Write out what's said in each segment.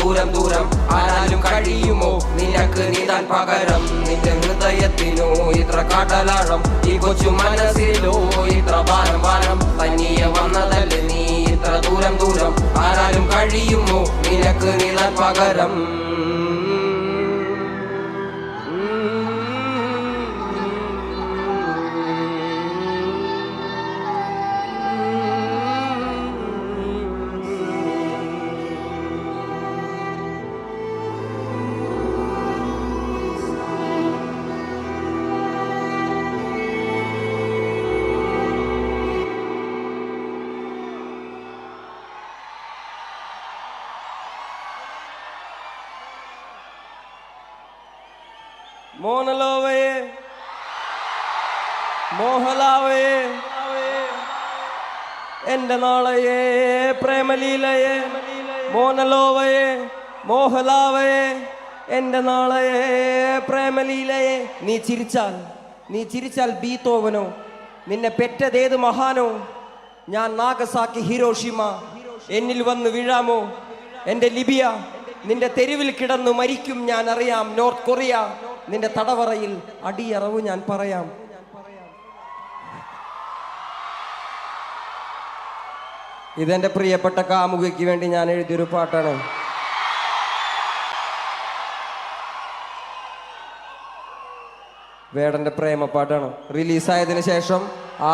ദൂരം ദൂരം ആരാലും കഴിയുമോ നിനക്ക് നീതാൻ പകരം? നിന്റെ ഹൃദയത്തിനോ ഇത്ര കടലാഴം, ഈ കൊച്ചു മനസ്സിലോ ഇത്ര ഭാരം ഭാരം. തനിയെ വന്നതല്ലേ നീ ഇത്ര ദൂരം ദൂരം ആരാലും കഴിയുമോ നിനക്ക് നീതാൻ പകരം? മോനലോവയെ മോഹലാവയെ എന്റെ നാളയെ പ്രേമലീലയെ. മോനലോവയെ മോഹലാവയെ എന്റെ നാളയെ പ്രേമലീലയെ. നീ ചിരിച്ചാൽ ബീത്തോവനോ, നിന്നെ പെറ്റതേത് മഹാനോ? ഞാൻ നാഗസാക്കി ഹിരോഷിമ, എന്നിൽ വന്ന് വീഴാമോ എന്റെ ലിബിയ? നിന്റെ തെരുവിൽ കിടന്നു മരിക്കും ഞാൻ അറിയാം നോർത്ത് കൊറിയ. നിന്റെ തടവറയിൽ അടിയറവ് ഞാൻ പറയാം. ഇതെന്റെ പ്രിയപ്പെട്ട കാമുകിക്ക് വേണ്ടി ഞാൻ എഴുതിയൊരു പാട്ടാണ്. വേടന്റെ പ്രേമപ്പാട്ടാണ്. റിലീസായതിനു ശേഷം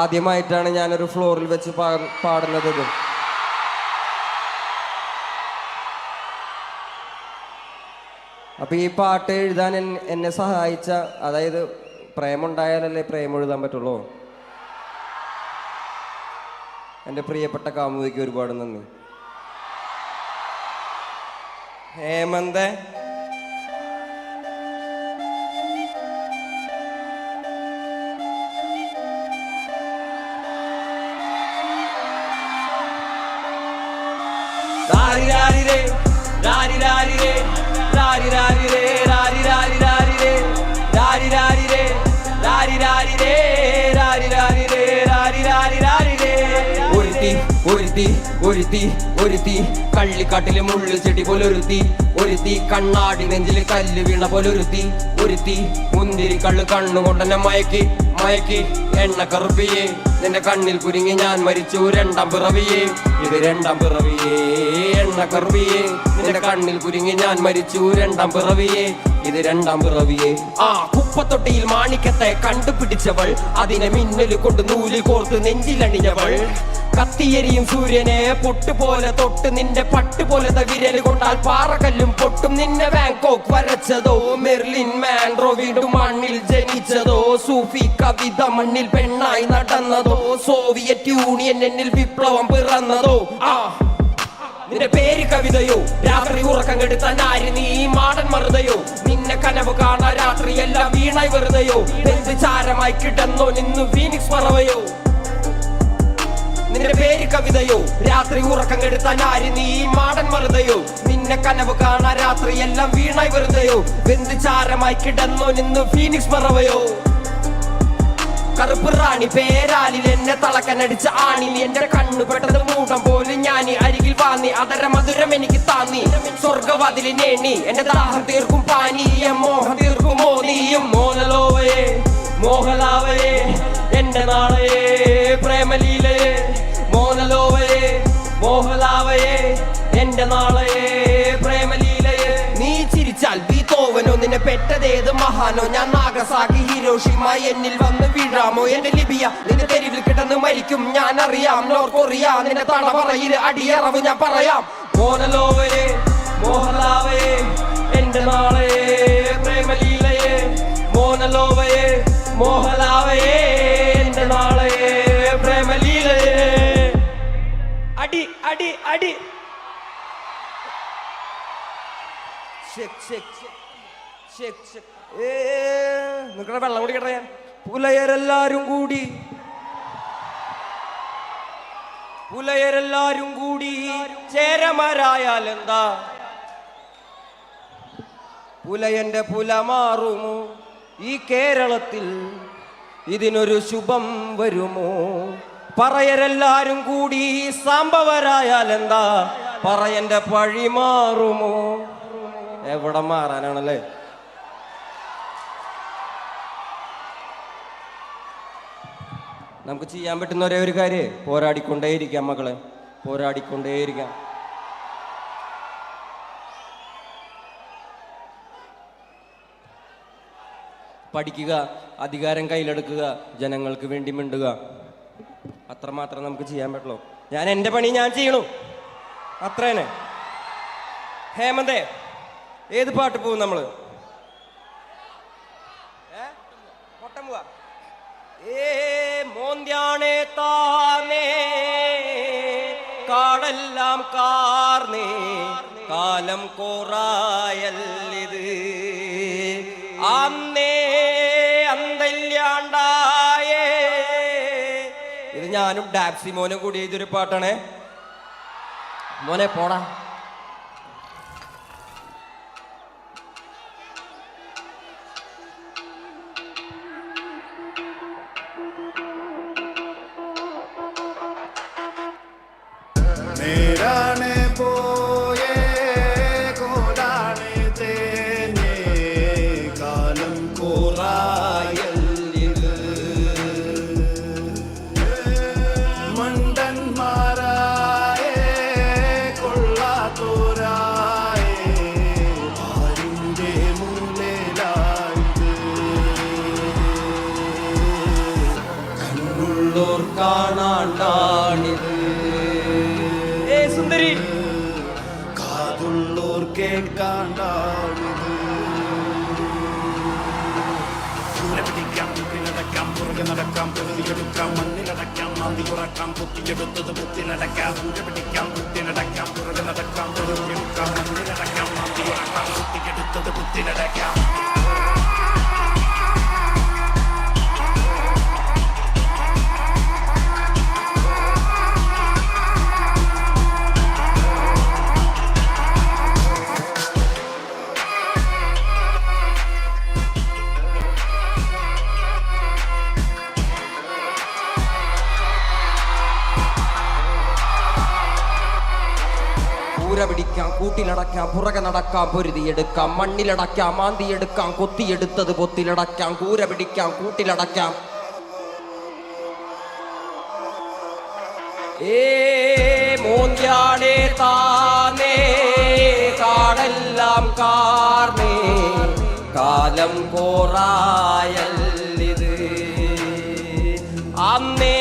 ആദ്യമായിട്ടാണ് ഞാനൊരു ഫ്ലോറിൽ വെച്ച് പാടുന്നത്. അപ്പൊ ഈ പാട്ട് എഴുതാൻ എന്നെ സഹായിച്ച, അതായത് പ്രേമുണ്ടായാലല്ലേ പ്രേമം എഴുതാൻ പറ്റുള്ളൂ. എൻ്റെ പ്രിയപ്പെട്ട കാമുകിക്ക് ഒരുപാട് നന്ദി. ഹേമന്ത് രാരി രാരി രേ രാരി രാരി രേ രാരി രാരി രേ രാരി രാരി രാരി രേ രാരി രാരി രേ രാരി രാരി രേ രാരി രാരി രേ രാരി രാരി രാരി രേ. ഒരുത്തി കള്ളിക്കാട്ടിലെ മുള്ളു ചെടി പോലൊരുത്തി, ഒരുത്തി കണ്ണാടി നെഞ്ചിൽ കല്ല് വീണ പോലൊരുത്തി മുന്തിരി കള്ള് കണ്ണുകൊണ്ടെന്നെ മയക്കി എണ്ണ കറുപ്പിയേ. നിന്റെ കണ്ണിൽ കുരുങ്ങി ഞാൻ മരിച്ചു രണ്ടാം പിറവിയേ. ഇത് രണ്ടാം പിറവിയേ എണ്ണ കറുപ്പിയേ. നിന്റെ കണ്ണിൽ കുരുങ്ങി ഞാൻ മരിച്ചു രണ്ടാം പിറവിയേ. ഇത് രണ്ടാം പിറവിയേ. ആ കുപ്പത്തൊട്ടിയിൽ മാണിക്കത്തെ കണ്ടുപിടിച്ചവൾ, അതിനെ മിന്നല് കൊണ്ട് നൂല് കോർത്ത് നെഞ്ചിലണിഞ്ഞവൾ. കത്തിയെരിയും സൂര്യനെ പൊട്ടുപോലെ തൊട്ട് നിന്റെ പട്ടുപോലത്തെ വിരല് കൊണ്ടാൽ പാറകല്ലും പൊട്ടും. നിന്നെ ബാങ്കോക്ക് വരച്ചതോ മെർലിൻ മാൻഡ്രോ വീണ്ടും മണ്ണിൽ ജനിച്ചതോ? സൂഫി കവിത മണ്ണിൽ പെണ്ണായി നടന്നതോ? സോവിയറ്റ് യൂണിയൻ എന്നിൽ വിപ്ലവം പിറന്നതോ? നിന്റെ പേര് കവിതയോ? രാത്രി ഉറക്കം കെടുത്താൻ ആര് നീ മാടൻ മറുതയോ? നിന്നെ കനവ് കാണാ രാത്രി എല്ലാം വീണായി വെറുതെയോ? എന്ത് ചാരമായി കിടന്നോ നിന്ന് ഫീനിക്സ് പറവയോ? നിന്റെ പേര് കവിതയോ? രാത്രി ഉറക്കം കെടുത്താൻ ആര് നീ മാടൻ മറുതയോ? നിന്നെ കനവ് കാണാ രാത്രി എല്ലാം വീണായി വെറുതെയോ? എന്ത് ചാരമായി കിടന്നോ നിന്ന് ഫീനിക്സ് പറവയോ? കറുപ്പ് റാണി പേരാലിൽ എന്നെ തളക്കനടിച്ച ആണിൽ എന്റെ കണ്ണു പെട്ടത് മൂടം പോലും ഞാൻ അരികിൽ വാന്നി. അതര മധുരം എനിക്ക് താന്നി സ്വർഗവാതിൽ നേണി. എന്റെ ദാഹം തീർക്കും പാനീയം മോഹം തീർക്കുമോ നീയും? മോനലോവയെ മോഹലാവയെ എന്റെ നാളയെ പ്രേമലീലയെ. മോനലോവയെ മോഹലാവയെ എന്റെ നാളയെ പ്രേമലീലയെ. നീ ചിരിച്ചാൽ ബീത്തോവനോ, നിന്നെ പെറ്റതേത് മഹാനോ? ഞാൻ നാഗസാക്കി ഹിരോഷിമ, എന്നിൽ വന്ന് വീഴാമോ എന്റെ ലിബിയ? നിന്റെ തെരുവിൽ കിടന്ന് മരിക്കും ഞാൻ അറിയാം നോർത്ത് കൊറിയ. നിന്റെ തടവറയിൽ അടിയറവ് ഞാൻ പറയാം. മോനലോവയെ മോഹലാവയെ എന്റെ നാളയെ പ്രേമലീലയെ. മോനലോവയെ മോഹലാവയെ എന്റെ നാളയെ പ്രേമലീലയെ. അടി അടി അടി നിങ്ങളുടെ വെള്ളം കുടിക്കട്ടെ. പുലയരെല്ലാരും കൂടി ചേരമരായാൽ എന്താ? പുലയന്റെ പുല മാറുമോ ഈ കേരളത്തിൽ? ഇതിനൊരു ശുഭം വരുമോ? പറയരെല്ലാരും കൂടി സാമ്പവരായാൽ എന്താ? പറയന്റെ പഴി മാറുമോ? എവിടെ മാറാനാണല്ലേ? നമുക്ക് ചെയ്യാൻ പറ്റുന്ന ഒരേ ഒരു കാര്യം പോരാടിക്കൊണ്ടേയിരിക്കാം മക്കളെ, പോരാടിക്കൊണ്ടേയിരിക്കാം. പഠിക്കുക, അധികാരം കയ്യിലെടുക്കുക, ജനങ്ങൾക്ക് വേണ്ടി മിണ്ടുക. അത്രമാത്രം നമുക്ക് ചെയ്യാൻ പറ്റുള്ളൂ. ഞാൻ എൻ്റെ പണി ഞാൻ ചെയ്യണു, അത്രേനെ. ഹേമന്തേ, ഏത് പാട്ട് പോവും നമ്മള്? പൊട്ടം പോവാ. മോന്ത്യാണേ താനേ കാടെല്ലാം കാർന്നേ കാലം കോറായല്ലിത് അന്നേ അന്തല്യാണ്ടായേ. ഇത് ഞാനും ഡാപ്സി മോനും കൂടി ഇതൊരു പാട്ടാണേ. മോനെ പോടാ. നേരാണ് പോയേ കോലാണ് തേനേ കാലം കോറായല്ലിത് മണ്ടന്മാരായേ കൊള്ളാത്തോരായേ ആരിൻ്റെ മൂലയിലായത് കണ്ണുള്ളോർ കാണാണ്ടാണിത്. സുന്ദരി കാതുള്ളോർ കേൾക്കാണ്ടാണിത്. പിടിക്കാം, പിന്നടക്കാം, പുറകെ നടക്കാം, പ്രതിയെടുക്കാം, മണ്ണിലടക്കാം, മാന്തി ഉറക്കാം, കുത്തിയെടുത്തത് കുത്തിലടക്കാം. പിടിക്കാം, കുത്തിനടക്കാം, പുറകെ നടക്കാം, പ്രതിയെടുക്കാം, മണ്ണിലടക്കാം, മാന്തി ഉറക്കാം, കുത്തിയെടുത്തത് കുത്തിലടക്കാം. പിടിക്കാം, കൂട്ടിലടക്കാം, പുറകെ നടക്കാം, പൊരുതിയെടുക്കാം, മണ്ണിലടക്കാം, മാന്തിയെടുക്കാം, കൊത്തിയെടുത്തത് പൊത്തിലടക്കാം. കൂര പിടിക്കാം, കൂട്ടിലടക്കാം. മോന്ത്യാണേ താനേ കാടെല്ലാം കാർന്നേ കാലം കോറായല്ലിത് അന്നേ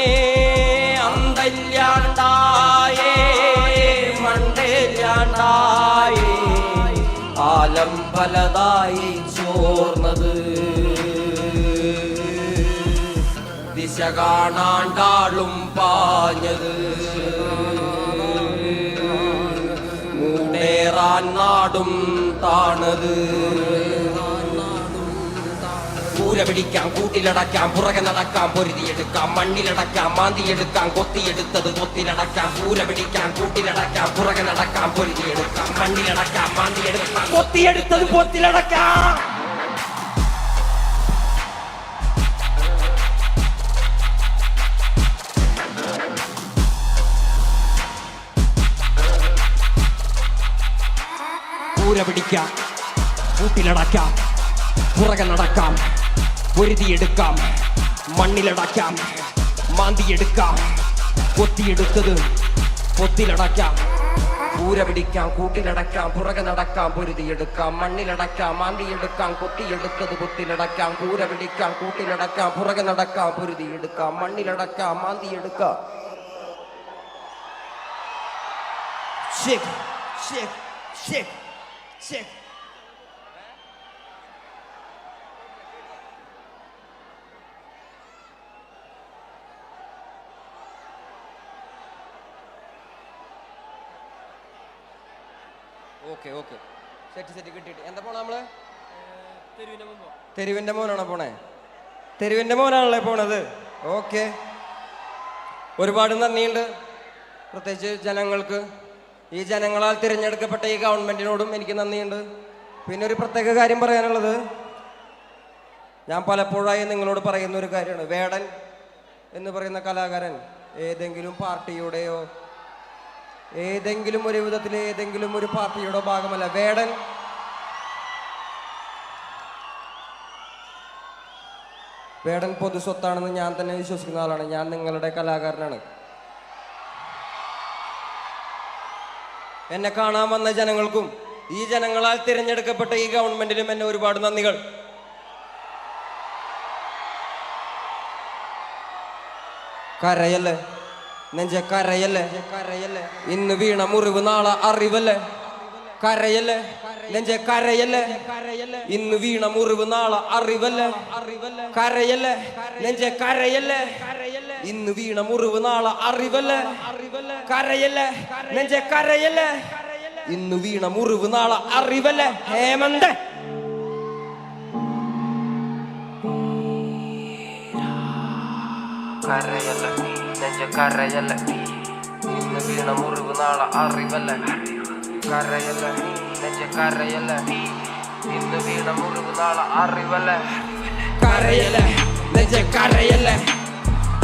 അന്തല്യാണ്ടായേ മണ്ടേല്യാണ്ടായേ ആലം പലതായി ചോർന്നത് ദിശ കാണാണ്ടാളും പാഞ്ഞത് മൂടേറാൻ നാടും താണത് കൂര പിടിക്കാം, കൂട്ടിലടക്കാം, പുറകെ നടക്കാം, പൊരുതിയെടുക്കാം, മണ്ണിലടക്കാം, മാന്തിയെടുക്കാം, കൊത്തിയെടുത്തത് കൊത്തിലടക്കാം. കൂര പിടിക്കാം, കൂട്ടിലടക്കാം, പുറകെ നടക്കാം, പൊരുതിയെടുക്കാം, മണ്ണിലടക്കാം, മാന്തിയെടുക്കാം, കൊത്തിയെടുത്തത് കൊത്തിലടക്കാം. കൂര പിടിക്കാം, കൂട്ടിലടക്കാം, പുറകെ നടക്കാം, പൊരുതിയെടുക്കാം, മണ്ണിലടക്കാം, മാന്തിയെടുക്കാം, കൊത്തിയെടുത്തത് കൊത്തിലടക്കാം. കൂര പിടിക്കാം, കൂട്ടിലടക്കാം, പുറകെ നടക്കാം, പൊരുതിയെടുക്കാം, മണ്ണിലടക്കാം, മാന്തിയെടുക്കാം, കൊത്തിയെടുത്തത് കൊത്തിലടക്കാം. കൂര പിടിക്കാം, കൂട്ടിലടക്കാം, പുറകെ നടക്കാം, പൊരുതിയെടുക്കാം, മണ്ണിലടക്കാം, മാന്തിയെടുക്കാം. Shake shake shake shake. Okay okay set set കിട്ടിയിട്ട് എന്താ പോണ നമ്മള്? തെരുവിന്റെ മോനാണോ പോണേ? തെരുവിന്റെ മോനാണല്ലേ പോണത്? ഓക്കെ, ഒരുപാട് നന്ദിയുണ്ട്. പ്രത്യേകിച്ച് ജനങ്ങൾക്ക്, ഈ ജനങ്ങളാൽ തിരഞ്ഞെടുക്കപ്പെട്ട ഈ ഗവൺമെന്റിനോടും എനിക്ക് നന്ദിയുണ്ട്. പിന്നെ ഒരു പ്രത്യേക കാര്യം പറയാനുള്ളത്, ഞാൻ പലപ്പോഴായി നിങ്ങളോട് പറയുന്ന ഒരു കാര്യമാണ്. വേടൻ എന്ന് പറയുന്ന കലാകാരൻ ഏതെങ്കിലും പാർട്ടിയുടെയോ ഏതെങ്കിലും ഒരു വിധത്തിൽ ഏതെങ്കിലും ഒരു പാർട്ടിയുടെ ഭാഗമല്ല. വേടൻ പൊതു സ്വത്താണെന്ന് ഞാൻ തന്നെ വിശ്വസിക്കുന്ന ആളാണ്. ഞാൻ നിങ്ങളുടെ കലാകാരനാണ്. എന്നെ കാണാൻ വന്ന ജനങ്ങൾക്കും ഈ ജനങ്ങളാൽ തിരഞ്ഞെടുക്കപ്പെട്ട ഈ ഗവൺമെന്റിനും എന്നെ ഒരുപാട് നന്ദികൾ. കരയല്ലേ നെഞ്ച കരയല്ലേ, ഇന്ന് വീണ മുറിവ് നാളെ അറിവല്ലേ. കരയല്ലേ നെഞ്ച കരയല്ലേ, ഇന്ന് വീണ മുറിവ് നാളെ അറിവല്ലേ. കരയല്ലേ നെഞ്ച കരയല്ലേ, ഇന്ന് വീണ മുറിവ് നാളെ അറിവല്ലേ. കരയല്ലേ നെഞ്ച കരയല്ലേ, ഇന്ന് വീണ മുറിവ് നാളെ അറിവല്ലേ. ഹേമന്ത് കരയല്ലേ നെഞ്ച കരയല്ലേ, ഇന്ന് വീണ മുറിവ് നാളെ അറിവല്ലേ. കരയല്ലേ നെഞ്ച കരയല്ലേ, ഇന്ന് വീണ മുറിവ് നാളെ അറിവല്ലേ. കരയല്ലേ നെഞ്ച കരയല്ലേ,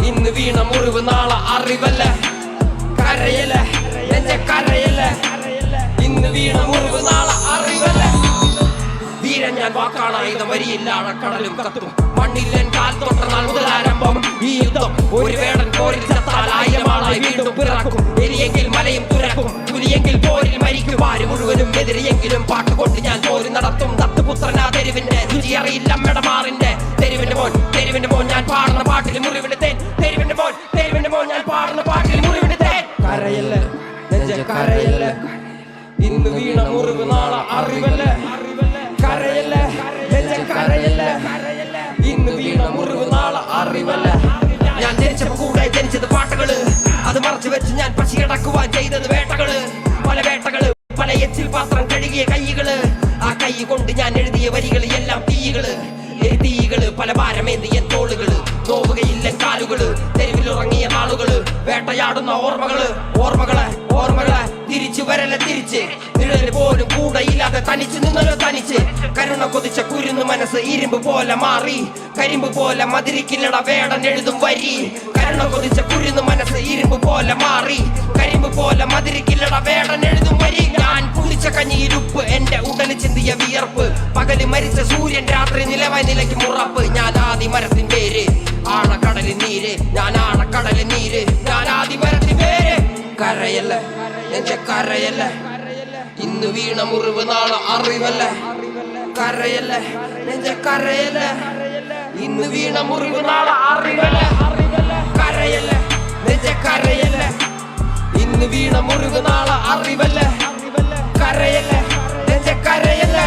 ഇന്ന് വീണ മുറിവ് നാളെ അറിവല്ലേ. കരയല്ലേ നെഞ്ച കരയല്ലേ, ഇന്ന് വീണ മുറിവ് നാളെ അറിവല്ലേ. വീരൻ ഞാൻ വാക്കാണായുധം വരിയില്ല അഴക്കടലും കത്തും മണ്ണില്ലൻ കാൽ തൊട്ട നാൾ മുതലാരംഭം ഈ യുദ്ധം. ഒരു വേടൻ പോരിൽ ചത്താൽ ആയിരമാളായി വീണ്ടും പിറക്കും. എരിയെങ്കിൽ മലയും തുരക്കും, പുലിയെങ്കിൽ പോരിൽ മരിക്കും. ആര് മുഴുവനും എതിരിയെങ്കിലും പാട്ടുകൊണ്ട് ഞാൻ പോരി നടത്തും. തത്തുപുത്രനാ തെരുവിന്റെ രുചി അറിയില്ല അമ്മടമാറിന്റെ. തെരുവിന്റെ മോൻ ഞാൻ പാടുന്ന പാട്ടിൽ മുറിവിന്റെ തേൻ. തെരുവിന്റെ മോൻ ഞാൻ പാടുന്ന പാട്ടിൽ മുറിവിന്റെ തേൻ. കരയല്ലേ നെഞ്ച കരയല്ലേ, ഇന്ന് വീണ മുറിവ് നാളെ അറിവല്ലേ. കരയല്ലേ നെഞ്ച കരയല്ലേ, ഇന്ന് വീണ മുറിവ് നാളെ അറിവല്ലേ. ഞാൻ ജനിച്ചപ്പോ കൂടെ ജനിച്ചത് പാട്ടുകള്, അത് മറച്ചു വെച്ച് ഞാൻ പശിയടക്കുവാൻ ചെയ്തത് വേട്ടകള്. പല വേട്ടകള്, പല എച്ചിൽ പാത്രം കഴുകിയ കൈകള്. ആ കൈ കൊണ്ട് ഞാൻ എഴുതിയ വരികൾ എല്ലാം തീകള്. തീകള് പല ഭാരമേന്തിയ തോളുകള്. നോവുകയില്ല കാലുകള്, തെരുവിലുറങ്ങിയ നാളുകള്. വേട്ടയാടുന്ന ഓർമ്മകളെ തിരിച്ചു വരല തിരിച്ച്. നിഴല് പോലും കൂടെയില്ലാതെ തനിച്ച് നിന്നല്ലോ തനിച്ച്. കരുണ കൊതിച്ച കുരുന്നു മനസ്സ് ഇരുമ്പ് പോലെ മാറി. കരിമ്പ് പോലെ മതിരിക്കില്ലട വേടൻ എഴുതും വരി. കരുണ കൊതിച്ച കുരുന്നു മനസ്സ് ഇരുമ്പ് പോലെ മാറി. കരിമ്പ് പോലെ മതിരിക്കില്ലട വേടൻ എഴുതും വരി. ഞാൻ കുളിച്ച കഞ്ഞിയിൽ ഉപ്പ്, എന്റെ ഉടല് ചിന്തിയ വിയർപ്പ്. പകല് മരിച്ച സൂര്യൻ, രാത്രി നിലവായി നിലയ്ക്ക് മുറപ്പ്. ഞാൻ ആദി മരത്തിൻ പേര്, ആഴക്കടലിൽ നീര്. ഞാൻ ആഴക്കടലിൽ നീര്, ഞാൻ ആദി മരത്തിൻ പേര്. കരയല്ലേ നെഞ്ച കരയല്ലേ, ഇന്ന് വീണ മുറിവ് നാളെ അറിവല്ലേ. കരയല്ലേ നെഞ്ച കരയല്ലേ, ഇന്ന് വീണ മുറിവ് നാളെ അറിവല്ലേ. കരയല്ലേ നെഞ്ച കരയല്ലേ, ഇന്ന് വീണ മുറിവ് നാളെ അറിവല്ലേ. കരയല്ലേ നെഞ്ച കരയല്ലേ,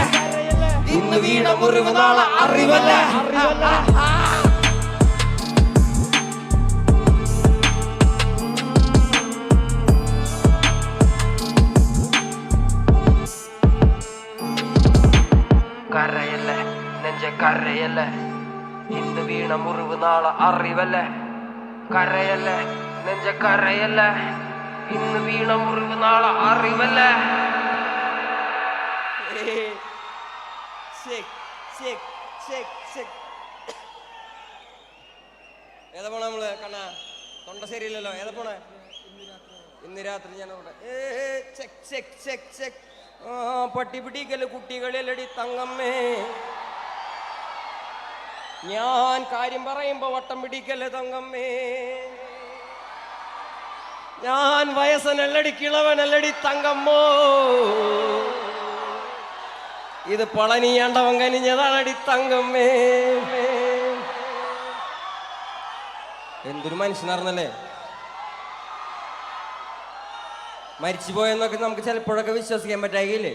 ഇന്ന് വീണ മുറിവ് നാളെ അറിവല്ലേ. കരയല്ലേ നെഞ്ച കരയല്ലേ, ഇന്ന് വീണ മുറിവ് നാളെ അറിവല്ലേ. കരയല്ലേ നെഞ്ച കരയല്ലേ, ഇന്ന് വീണ മുറിവ് നാളെ അറിവല്ലേ. ഏതാ പോണ നമ്മള് കണ്ണ തൊണ്ട ശരിയില്ലല്ലോ. ഏതാ പോണേ? ഇന്ന് രാത്രി ഞാൻ പട്ടി പിടിക്കല് കുട്ടികളെല്ലടി തങ്ങമ്മേ. ഞാൻ കാര്യം പറയുമ്പോ വട്ടം പിടിക്കല് തങ്ങമ്മേ. ഞാൻ വയസ്സനല്ലടി കിളവനല്ലടി തങ്കമ്മോ. ഇത് പളനിയാണ്ടവൻ കനിഞ്ഞതാണടി തങ്കമ്മേ. എന്തൊരു മനുഷ്യനാർന്നല്ലേ. മരിച്ചുപോയെന്നൊക്കെ നമുക്ക് ചിലപ്പോഴൊക്കെ വിശ്വസിക്കാൻ പറ്റാകില്ലേ.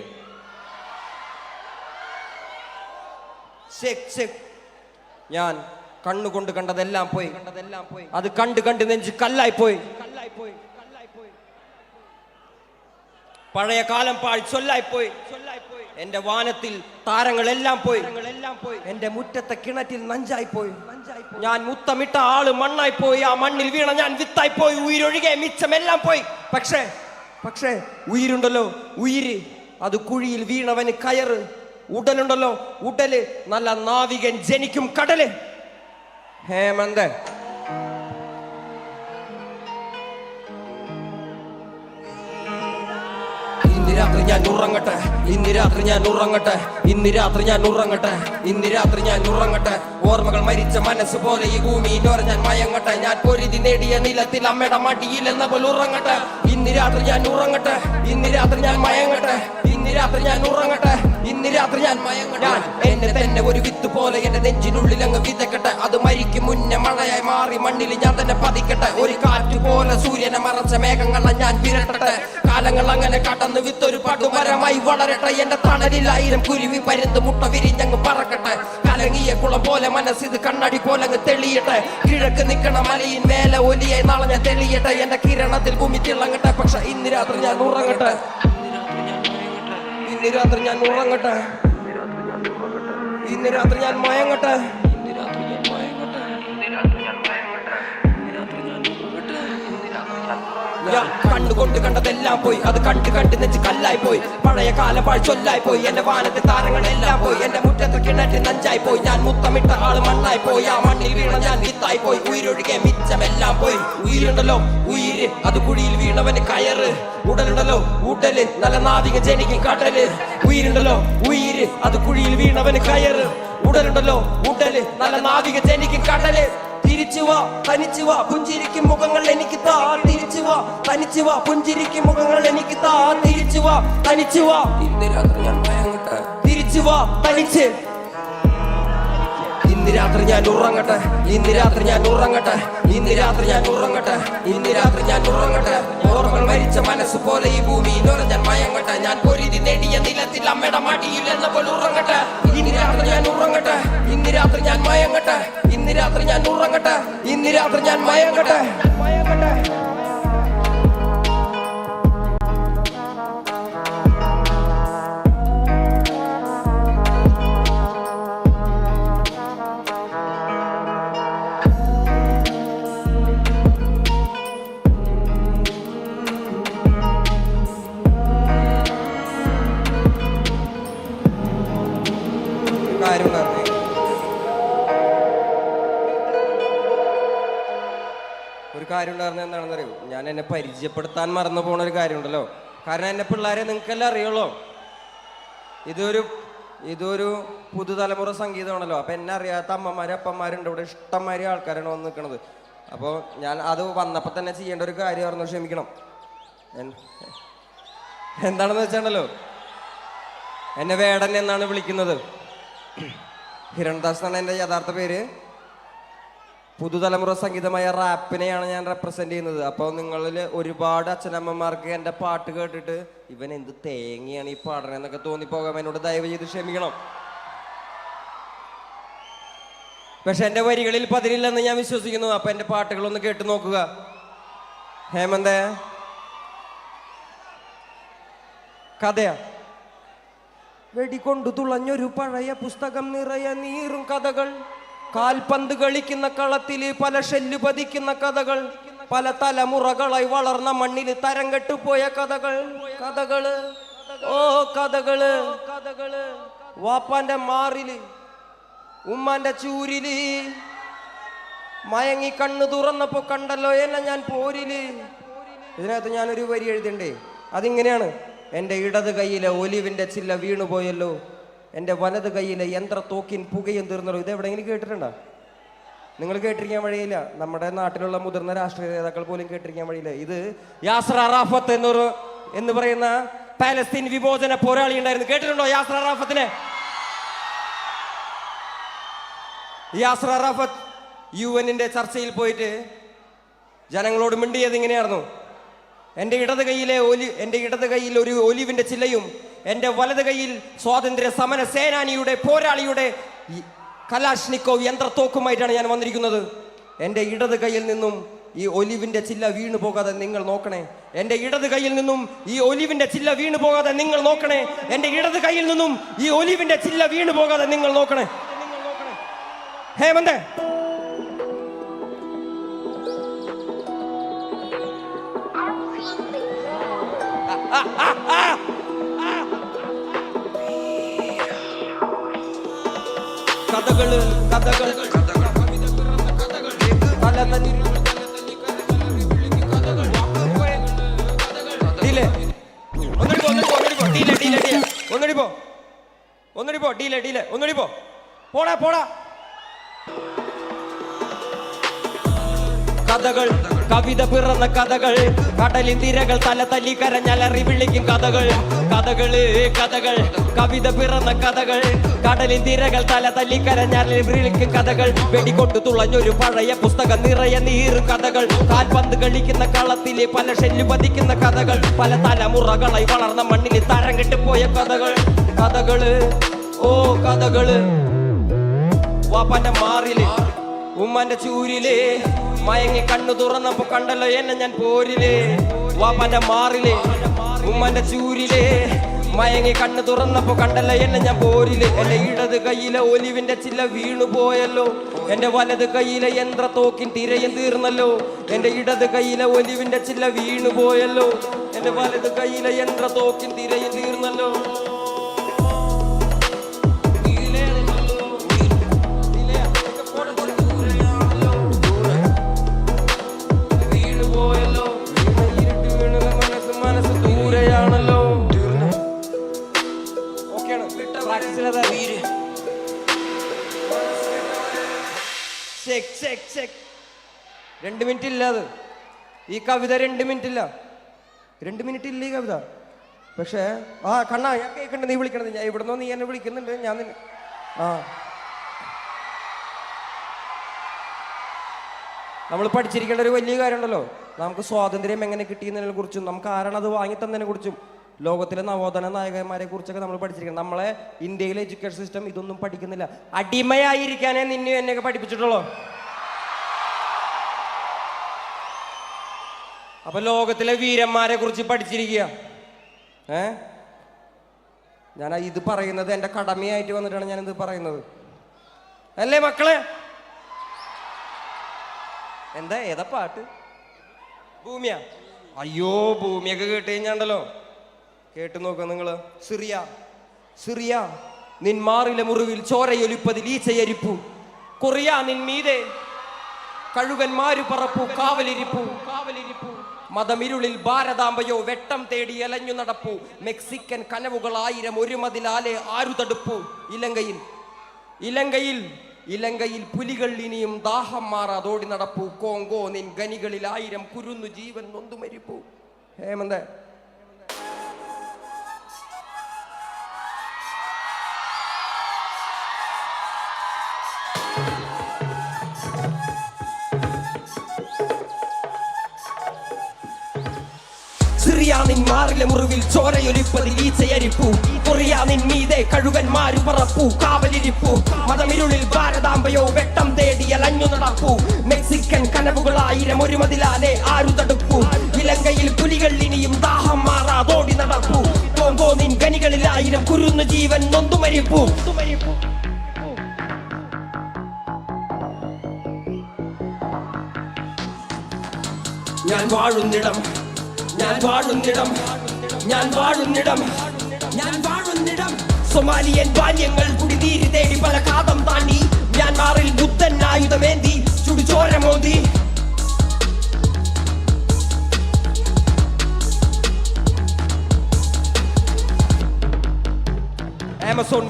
ഞാൻ കണ്ണുകൊണ്ട് കണ്ടതെല്ലാം പോയി. അത് കണ്ട് കണ്ട് നെഞ്ച് കല്ലായി പോയി. പഴയ കാലം പാഴ് ചൊല്ലായിപ്പോയി. എന്റെ വാനത്തിൽ താരങ്ങളെല്ലാം പോയി. എന്റെ മുറ്റത്തെ കിണറ്റിൽ നഞ്ചായിപ്പോയി. ഞാൻ മുത്തമിട്ട ആള് മണ്ണായിപ്പോയി. ആ മണ്ണിൽ വീണ ഞാൻ വിത്തായിപ്പോയി. ഉയിരൊഴികെ മിച്ചമെല്ലാം പോയി. പക്ഷേ ഉയിരുണ്ടല്ലോ, ഉയിര് അത് കുഴിയിൽ വീണവന് കയറ്. ഉടലുണ്ടല്ലോ, ഉടല് നല്ല നാവികൻ ജനിക്കും കടല്. ഹേമന്ത് ഇന്ന് രാത്രി ഞാൻ ഉറങ്ങട്ടെ, ഇന്ന് രാത്രി ഞാൻ ഉറങ്ങട്ടെ, ഇന്ന് രാത്രി ഞാൻ ഉറങ്ങട്ടെ, ഇന്ന് രാത്രി ഞാൻ ഉറങ്ങട്ടെ. ഓർമ്മകൾ മരിച്ച മനസ്സ് പോലെ ഈ ഭൂമിയിലോര ഞാൻ മയങ്ങട്ടെ. ഞാൻ പൊരുതി നേടിയ നിലത്തിൽ അമ്മയുടെ മടിയിൽ എന്ന പോലെ ഉറങ്ങട്ടെ. ഇന്ന് രാത്രി ഞാൻ ഉറങ്ങട്ടെ, ഇന്ന് രാത്രി ഞാൻ മയങ്ങട്ടെ, ഇന്ന് രാത്രി ഞാൻ ഉറങ്ങട്ടെ, ഇന്ന് രാത്രി ഞാൻ മയങ്ങട്ടെ. ഞാൻ എന്നെ തന്നെ ഒരു വിത്ത് പോലെ എന്റെ നെഞ്ചിനുള്ളിൽ അങ്ങ് വിതക്കട്ടെ. അത് മരിക്കും മുന്നേ മഴയായി മാറി മണ്ണിൽ ഞാൻ തന്നെ പതിക്കട്ടെ. ഒരു കാറ്റ് പോലെ സൂര്യനെ മറച്ച മേഘങ്ങളെ ഞാൻ വിരട്ടട്ടെ. കാലങ്ങൾ അങ്ങനെ കടന്ന് വിത്തൊരു പടുമരമായി വളരട്ടെ. എന്റെ തണലിൽ 1000 കുരുവി പരുന്ത് മുട്ട വിരിഞ്ഞങ്ങ് പറക്കട്ടെ. കലങ്ങിയ കുളം പോലെ മനസ്സിത് കണ്ണടി പോലെ അങ്ങ് തെളിയട്ടെ. കിഴക്ക് നിൽക്കണ മലയിൻ മേലെ ഒലിയായി നാളെ ഞാൻ തെളിയട്ടെ. എന്റെ കിരണത്തിൽ ഭൂമി തിളങ്ങട്ടെ. പക്ഷെ ഇന്ന് രാത്രി ഞാൻ ഉറങ്ങട്ടെ, ഇന്ന് രാത്രി ഞാൻ ഉറങ്ങട്ടെ, ഇന്ന് രാത്രി ഞാൻ മയങ്ങട്ടെ, ഇന്ന് രാത്രി ഞാൻ മയങ്ങട്ടെ, ഞാൻ കണ്ണുകൊണ്ട് കണ്ടതെല്ലാം പോയി. അത് കണ്ട് കണ്ട് നെച്ച് കല്ലായി പോയി. പഴയ കാലം പഴച്ചൊല്ലായി പോയി. എന്റെ വാനത്തെ താരങ്ങളെല്ലാം പോയി. എന്റെ മുറ്റത്ത് കിണറ്റ് നഞ്ചായി പോയി. ഞാൻ മുത്തമിട്ട ആള് മണ്ണായി പോയി. ആ മണ്ണിൽ വീണ ഞാൻ വിത്തായി പോയി. ഉയരൊഴുകെ മിച്ചമെല്ലാം പോയി. ഉயிருണ്ടല്ലോ ഉയിര്, അത് കുഴിയിൽ വീണവന് കയറ്. ഉടലുണ്ടല്ലോ ഉടല്, നല്ല നാവിക ജനിക്കും കടല്. ഉயிருണ്ടല്ലോ ഉയിര്, അത് കുഴിയിൽ വീണവന് കയറ്. ഉടലുണ്ടല്ലോ ഉടല്, നല്ല നാവിക ജനിക്കും കടല്. തിരിച്ചു വാ തനിച്ചു വാ പുഞ്ചിരിക്കും മുഖങ്ങൾ എനിക്ക് താ. തിരിച്ചു വാ തനിച്ചു വാ പുഞ്ചിരിക്കും മുഖങ്ങൾ എനിക്ക് താ. തിരിച്ചു വാ തനിച്ചു വാ, ഇന്ന് രാത്രി ഞാൻ മയങ്ങട്ടെ. തിരിച്ചു വാ തനിച്ച്, ഇന്ന് രാത്രി ഞാൻ ഉറങ്ങട്ടെ, ഇന്ന് രാത്രി ഞാൻ ഉറങ്ങട്ടെ, ഇന്ന് രാത്രി ഞാൻ ഉറങ്ങട്ടെ, ഇന്ന് രാത്രി ഞാൻ ഉറങ്ങട്ടെ. ഓർമ്മകൾ മരിച്ച മനസ്സ് പോലെ ഈ ഭൂമിയിലോര ഞാൻ മയങ്ങട്ടെ. ഞാൻ പൊരുതി നേടിയ നിലത്തിൽ അമ്മയുടെ മടിയിൽ എന്ന പോലെ ഉറങ്ങട്ടെ. ഇന്ന് രാത്രി ഞാൻ ഉറങ്ങട്ടെ, ഇന്ന് രാത്രി ഞാൻ മയങ്ങട്ടെ, ഇന്ന് രാത്രി ഞാൻ ഉറങ്ങട്ടെ, ഇന്ന് രാത്രി ഞാൻ മയങ്ങട്ടെ, മയങ്ങട്ടെ. ഒരു കാര്യം ഉണ്ടായിരുന്നത് എന്താണെന്ന് അറിയോ? ഞാൻ എന്നെ പരിചയപ്പെടുത്താൻ മറന്നു പോണ ഒരു കാര്യമുണ്ടല്ലോ. കാരണം എന്നെ പിള്ളേരെ നിങ്ങൾക്കെല്ലാം അറിയുള്ളൂ. ഇതൊരു പുതുതലമുറ സംഗീതമാണല്ലോ. അപ്പം എന്നെ അറിയാത്ത അമ്മമാരും അപ്പന്മാരുണ്ട് ഇവിടെ. ഇഷ്ടംമാതിരി ആൾക്കാരാണ് വന്ന് നിൽക്കുന്നത്. അപ്പോൾ ഞാൻ അത് വന്നപ്പോൾ തന്നെ ചെയ്യേണ്ട ഒരു കാര്യമായിരുന്നു. ക്ഷമിക്കണം. എന്താണെന്ന് വെച്ചാണല്ലോ, എന്നെ വേടൻ എന്നാണ് വിളിക്കുന്നത്. ഹിരൺദാസ് എന്നാണ് എൻ്റെ യഥാർത്ഥ പേര്. പുതുതലമുറ സംഗീതമായ റാപ്പിനെയാണ് ഞാൻ റെപ്രസെന്റ് ചെയ്യുന്നത്. അപ്പോൾ നിങ്ങളിൽ ഒരുപാട് അച്ഛനമ്മമാർക്ക് എൻ്റെ പാട്ട് കേട്ടിട്ട് ഇവൻ എന്ത് തേങ്ങയാണ് ഈ പാടണെന്നൊക്കെ തോന്നിപ്പോകാം. എന്നോട് ദയവ് ചെയ്ത് ക്ഷമിക്കണം. പക്ഷെ എൻ്റെ വരികളിൽ പതിരില്ലെന്ന് ഞാൻ വിശ്വസിക്കുന്നു. അപ്പം എൻ്റെ പാട്ടുകളൊന്ന് കേട്ട് നോക്കുക. ഹേമന്തേ, കഥയാ. വെടികൊണ്ടു തുളഞ്ഞൊരു പഴയ പുസ്തകം നിറയെ നീറും കഥകൾ. കാൽപന്ത് കളിക്കുന്ന കളത്തിൽ പല ഷെല്ല് പതിക്കുന്ന കഥകൾ. പല തലമുറകളായി വളർന്ന മണ്ണിൽ തരം കെട്ടുപോയ കഥകൾ. കഥകള്, ഓ കഥകള്, കഥകള്. വാപ്പാന്റെ മാറില്, ഉമ്മാന്റെ ചൂരില്, മയങ്ങി കണ്ണു തുറന്നപ്പോ കണ്ടല്ലോ എന്നെ ഞാൻ പോരില്. ഇതിനകത്ത് ഞാനൊരു വരി എഴുതണ്ടേ? അതിങ്ങനെയാണ്: എൻ്റെ ഇടത് കൈയിലെ ഒലിവിൻ്റെ ചില്ല വീണുപോയല്ലോ, എൻ്റെ വലത് കൈയിലെ യന്ത്രത്തോക്കിൻ പുകയും തീർന്നല്ലോ. ഇത് എവിടെയെങ്കിലും കേട്ടിട്ടുണ്ടോ? നിങ്ങൾ കേട്ടിരിക്കാൻ വഴിയില്ല. നമ്മുടെ നാട്ടിലുള്ള മുതിർന്ന രാഷ്ട്രീയ നേതാക്കൾ പോലും കേട്ടിരിക്കാൻ വഴിയില്ല. ഇത് യാസർ അറാഫത്ത് എന്ന് പറയുന്ന പാലസ്തീൻ വിമോചന പോരാളി ഉണ്ടായിരുന്നു. കേട്ടിട്ടുണ്ടോ യാസർ അറാഫത്തിനെ? യാസർ അറാഫത്ത് UN-ന്റെ ചർച്ചയിൽ പോയിട്ട് ജനങ്ങളോട് മിണ്ടിയത് ഇങ്ങനെയായിരുന്നു: എൻ്റെ ഇടത് കൈയിൽ ഒരു ഒലിവിൻ്റെ ചില്ലയും എൻ്റെ വലത് കൈയിൽ സ്വാതന്ത്ര്യ സമര സേനാനിയുടെ പോരാളിയുടെ കലാഷ്നിക്കോവ് യന്ത്രത്തോക്കുമായിട്ടാണ് ഞാൻ വന്നിരിക്കുന്നത്. എൻ്റെ ഇടത് കൈയിൽ നിന്നും ഈ ഒലിവിൻ്റെ ചില്ല വീണു പോകാതെ നിങ്ങൾ നോക്കണേ. എൻ്റെ ഇടത് കൈയിൽ നിന്നും ഈ ഒലിവിൻ്റെ ചില്ല വീണു പോകാതെ നിങ്ങൾ നോക്കണേ. എൻ്റെ ഇടത് കൈയിൽ നിന്നും ഈ ഒലിവിൻ്റെ ചില്ല വീണു പോകാതെ നിങ്ങൾ നോക്കണേ. ഹേമന്തേ, കഥകള്, കഥകൾ, ഡിലേ ഒന്നുകൂടി പോ ഡീലെ ഒന്നുകൂടി പോടാ കഥകൾ കവിത പിറന്ന കഥകൾ കടലിൻ തിരകൾ തല തല്ലി കരഞ്ഞലറി വിളിക്കും കഥകൾ കവിത പിറന്ന കഥകൾ കടലിൻ തിരകൾ തല തല്ലി കരഞ്ഞലറി വിളിക്കും കഥകൾ വെടികൊണ്ടു തുളഞ്ഞൊരു പഴയ പുസ്തകം നിറയെ നീറും കഥകൾ കാൽപന്ത് കളിക്കുന്ന കളത്തിലെ പല ഷെല്ലു പതിക്കുന്ന കഥകൾ പല തലമുറകളായി വളർന്ന മണ്ണിൽ തരം കെട്ടുപോയ കഥകള് വാപ്പാന്റെ മാറില് ഉമ്മാന്റെ ചൂരില് മയങ്ങി കണ്ണു തുറന്നപ്പോ കണ്ടല്ലോ എന്നെ ഞാൻ പോരില് വാപ്പാന്റെ മാറില് ഉമ്മാന്റെ ചൂരില് മയങ്ങി കണ്ണു തുറന്നപ്പോ കണ്ടല്ലോ എന്നെ ഞാൻ പോരില് എന്റെ ഇടത് കയ്യിലെ ഒലിവിന്റെ ചില്ല വീണു പോയല്ലോ എന്റെ വലത് കയ്യിലെ യന്ത്രത്തോക്കിൻ തിരയും തീർന്നല്ലോ എന്റെ ഇടത് കയ്യിലെ ഒലിവിന്റെ ചില്ല വീണു പോയല്ലോ എന്റെ വലത് കയ്യിലെ യന്ത്രത്തോക്കിൻ തിരയും തീർന്നല്ലോ രണ്ട് മിനിറ്റ് ഇല്ല അത് ഈ കവിത 2 മിനിറ്റ് ഇല്ല 2 മിനിറ്റ് ഇല്ല ഈ കവിത പക്ഷേ കണ്ണാ ഞാൻ കേൾക്കണ്ട നീ വിളിക്കണത് ഞാൻ ഇവിടുന്നോ നീ എന്നെ വിളിക്കുന്നുണ്ട് ഞാൻ നിന്നെ നമ്മൾ പഠിച്ചിരിക്കേണ്ട ഒരു വലിയ കാര്യമുണ്ടല്ലോ നമുക്ക് സ്വാതന്ത്ര്യം എങ്ങനെ കിട്ടിയെന്നതിനെ കുറിച്ചും നമുക്ക് ആരാണ് അത് വാങ്ങി തന്നതിനെ കുറിച്ചും ലോകത്തിലെ നവോത്ഥാന നായകന്മാരെ കുറിച്ചൊക്കെ നമ്മൾ പഠിച്ചിരിക്കണം നമ്മളെ ഇന്ത്യയിലെ എഡ്യൂക്കേഷൻ സിസ്റ്റം ഇതൊന്നും പഠിക്കുന്നില്ല അടിമയായിരിക്കാനേ നിന്നെ എന്നെയൊക്കെ പഠിപ്പിച്ചിട്ടുള്ളൂ അപ്പൊ ലോകത്തിലെ വീരന്മാരെ കുറിച്ച് പഠിച്ചിരിക്കുക ഞാൻ ഇത് പറയുന്നത് എൻ്റെ കടമയായിട്ട് വന്നിട്ടാണ് ഞാനിത് പറയുന്നത് അല്ലേ മക്കളെ ഏതാ പാട്ട് ഭൂമിയാ അയ്യോ ഭൂമിയൊക്കെ കേട്ട് കഴിഞ്ഞാണ്ടല്ലോ കേട്ടു നോക്കുക നിങ്ങള് സിറിയ നിന്മാറിലെ മുറിവിൽ ചോരയൊലിപ്പതിൽ ഈച്ചയരിപ്പു കൊറിയ നിൻമീതെ കഴുകന്മാരു പറപ്പു കാവലിരിപ്പു മതമിരുളിൽ ഭാരതാംബയോ വെട്ടം തേടി അലഞ്ഞു നടപ്പു മെക്സിക്കൻ കനവുകൾ 1000 ഒരു മതിലാലെ ആരു തടുപ്പു ഇലങ്കയിൽ പുലികൾ ഇനിയും ദാഹം മാറാതോടി നടപ്പു കോങ്കോ നിൻ ഗനികളിൽ 1000 കുരുന്നു ജീവൻ നൊന്തു മരിപ്പു ഹേമന്ത് മാറിലെ മുറിവിൽ ചോരയൊലിപ്പതിൽ ഈച്ചയരിപ്പു കൊറിയ നിൻമീതെ കഴുകന്മാരു പറപ്പു കാവലിരിപ്പു മതമിരുളിൽ ഭാരതാംബയോ വെട്ടം തേടി അലഞ്ഞു നടപ്പു മെക്സിക്കൻ കനവുകൾ 1000 ഒരു മതിലാലെ ആരു തടുപ്പു ഇലങ്കയിൽ പുലികൾ ഇനിയും ദാഹം മാറാതോടി നടപ്പു കോങ്കോ നിൻ ഗനികളിൽ 1000 കുരുന്നു ജീവൻ നൊന്തു മരിപ്പു ഞാൻ വാഴുന്നിടം സൊമാലിയൻ ബാല്യങ്ങൾ കുടിനീര് തേടി പല കാതം താണ്ടി മ്യാൻമാറിൽ ബുദ്ധൻ ആയുധമേന്തി ചുടുചോര മോദി ആമസോൺ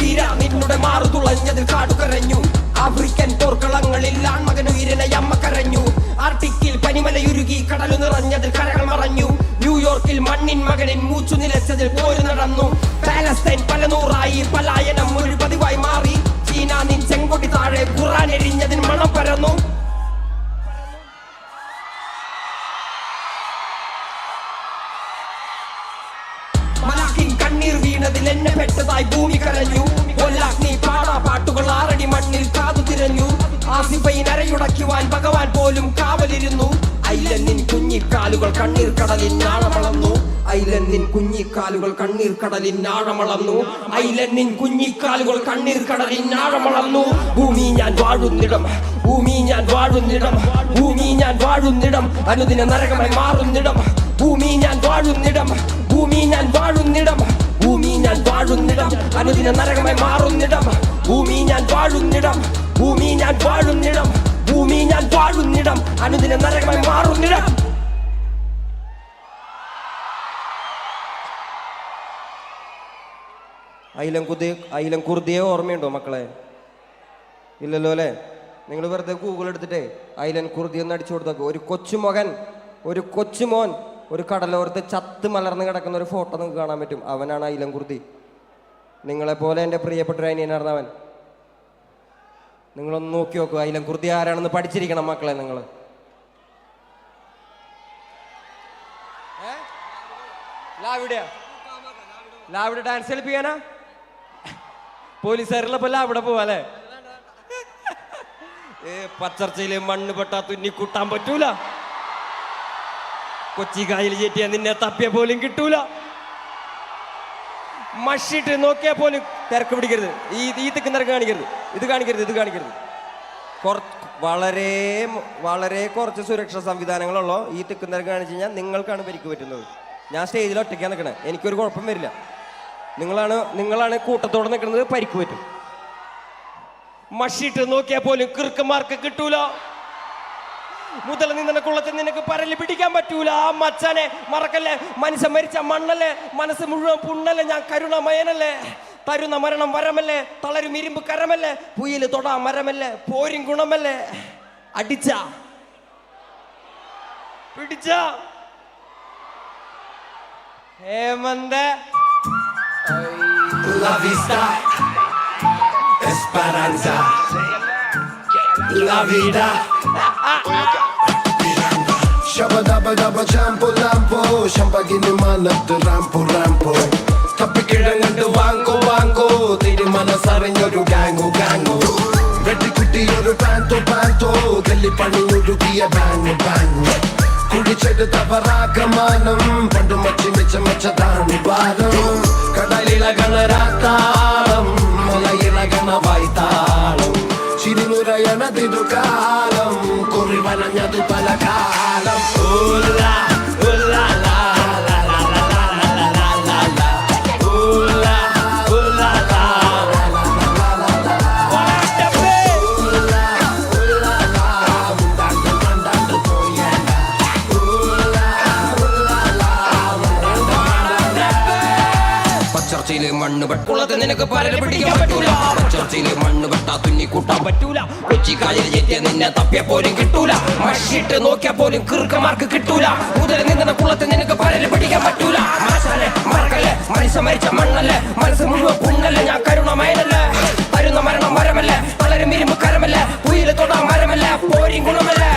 വീര നിന്നുടെ മാറു തുളഞ്ഞതിൽ കാടുകരഞ്ഞു ആഫ്രിക്കൻ പോർക്കളങ്ങളിൽ ആൺമകൻ വീരനെ അമ്മ കരഞ്ഞു ആർട്ടിക്കിൽ പനിമലയുരുകി കടലു നിറഞ്ഞതിൽ കരകൾ മറഞ്ഞു ന്യൂയോർക്കിൽ മണ്ണിൻ മകനിൻ മൂച്ചു നിലച്ചതിൽ പോരു നടന്നു പാലസ്തീൻ പല നൂറായി പലായനം ഒരു പതിവായി മാറി ചീന നിൻ ചെങ്കൊടി താഴെ ഖുർആൻ എരിഞ്ഞതിൽ മണം പരന്നു മലാഖിൻ കണ്ണീർ വീണതിൽ എന്നെ പെട്ടതായി ഭൂമി കരഞ്ഞു നീ പാടാ പാട്ടുകൾ 6 അടി മണ്ണിൽ കാതു തിരഞ്ഞു ആസിഫൈ നരയുടയ്ക്കുവാൻ ഭഗവാൻ പോലും കാവലിരുന്നു ഐലന്നിൻ കുഞ്ഞിക്കാലുകൾ കണ്ണീർ കടലിൻ ആഴമളന്നു ഭൂമി ഞാൻ വാഴുന്നിടം അനുദിന നരകമായി മാറുന്നിടം ഭൂമി ഞാൻ വാഴുന്നിടം അനുദിന നരകമായി മാറുന്നിടം ഭൂമി ഞാൻ വാഴുന്നിടം ഞാൻ വാഴുന്നിടം അനുദിന നരകമായി മാറുന്നിടം. അയിലം കുർദിയെ ഓർമ്മയുണ്ടോ മക്കളെ? ഇല്ലല്ലോ അല്ലേ? നിങ്ങൾ വെറുതെ ഗൂഗിൾ എടുത്തിട്ടേ അയിലൻ കുർദി ഒന്ന് അടിച്ചു കൊടുത്തേക്ക്. ഒരു കൊച്ചുമോൻ ഒരു കടലോരത്ത് ചത്ത് മലർന്ന് കിടക്കുന്ന ഒരു ഫോട്ടോ നിങ്ങൾക്ക് കാണാൻ പറ്റും. അവനാണ് അയിലൻ കുർദി. നിങ്ങളെപ്പോലെ എൻ്റെ പ്രിയപ്പെട്ട ഒരു അനിയനായിരുന്നവൻ. നിങ്ങളൊന്ന് നോക്കി നോക്കുക, അയിലൻ കുർദി ആരാണെന്ന് പഠിച്ചിരിക്കണം മക്കളെ. നിങ്ങൾ ലാവിടെ ഡാൻസ് കളിപ്പിക്കാനാ? പോലീസുകാരുള്ളപ്പോ ലാവിടെ പോവാല്ലേ? പച്ചർച്ചയില് മണ്ണ് പെട്ടാ തുന്നി കൂട്ടാൻ പറ്റൂല. കൊച്ചി കായൽ ചേറ്റിയാ നിന്നെ തപ്പിയ പോലും കിട്ടൂല. മഷിട്ട് നോക്കിയാ പോലും തിരക്ക് പിടിക്കരുത്. ഈ തിരക്ക് കാണിക്കരുത്. ഇത് കാണിക്കരുത്. വളരെ വളരെ കുറച്ച് സുരക്ഷാ സംവിധാനങ്ങളുള്ളൂ. ഈ തിരക്ക് കാണിച്ചു കഴിഞ്ഞാൽ നിങ്ങൾക്കാണ് പരിക്ക് പറ്റുന്നത്. ഞാൻ സ്റ്റേജിൽ ഒറ്റയ്ക്കാണ് നിൽക്കണേ, എനിക്കൊരു കുഴപ്പം വരില്ല. നിങ്ങളാണ് കൂട്ടത്തോടെ നിൽക്കുന്നത്, പരിക്ക് പറ്റും. മഷിട്ട് നോക്കിയാൽ പോലും കിറുക്കന്മാർക്ക് കിട്ടൂല. മുതൽ നിന്നെ കുളത്തിൽ നിനക്ക് പരല് പിടിക്കാൻ പറ്റൂല. ആ മച്ചാനെ മറക്കല്ലേ. മനുഷ്യൻ മരിച്ച മണ്ണല്ലേ, മനസ്സ് മുഴുവൻ പുണ്ണല്ലേ. ഞാൻ കരുണമയനല്ലേ. തരുന്ന മരണം വരമല്ലേ, തളരും ഇരുമ്പ് കരമല്ലേ, പുയല് തൊടാ മരമല്ലേ, പോരും ഗുണമല്ലേ. അടിച്ച പിടിച്ച ഹേമന്ത La vista, esperanza, la vida. Shabba dabba dabba champo lampo, shampagini manattu rampo. തപ്പിക്കിഴങ്ങട്ട് വാങ്കോ തിരുമനസറിഞ്ഞൊരു ഗാങ്ങോ. വെട്ടിക്കുട്ടിയൊരു പാന്തോ തെല്ലിപ്പണിയൊരുക്കിയ ബാങ്ങു. കുടിച്ചെടുത്ത പറാഗമാനം പണ്ടു മച്ചതാണ് ഭാരം. കടലിളകണ രാത്താളം മലയിളകണ വായ്ത്താളം. ചിരിനുരയണ തിരുകാലം കുറിവനഞ്ഞതു പല കാലം. മണ്ണ് പെട്ടുള്ളത് നിനക്ക് പരല് പിടിക്കാൻ പറ്റൂല. ചർച്ചയില് മണ്ണ് പെട്ടാ തുന്നി കൂട്ടാൻ പറ്റൂല. കൊച്ചി കായൽ ചേറ്റിയ നിന്നെ തപ്പിയ പോലും കിട്ടൂല. മഷിട്ട് നോക്കിയാ പോലും കിറുക്കന്മാർക്ക് കിട്ടൂല. മുതൽ നിന്ന കുളത്തിൽ നിനക്ക് പരല് പിടിക്കാൻ പറ്റൂല. മറക്കല്ലേ, മനുഷ്യൻ മരിച്ച മണ്ണല്ലേ, മനസ്സ് മുഴുവൻ പുണ്ണല്ലേ. ഞാൻ കരുണമയനല്ലേ. തരുന്ന മരണം വരമല്ലേ, തളരും ഇരുമ്പ് കരമല്ലേ, പുയല് തൊടാ മരമല്ലേ, പോരും ഗുണമല്ലേ.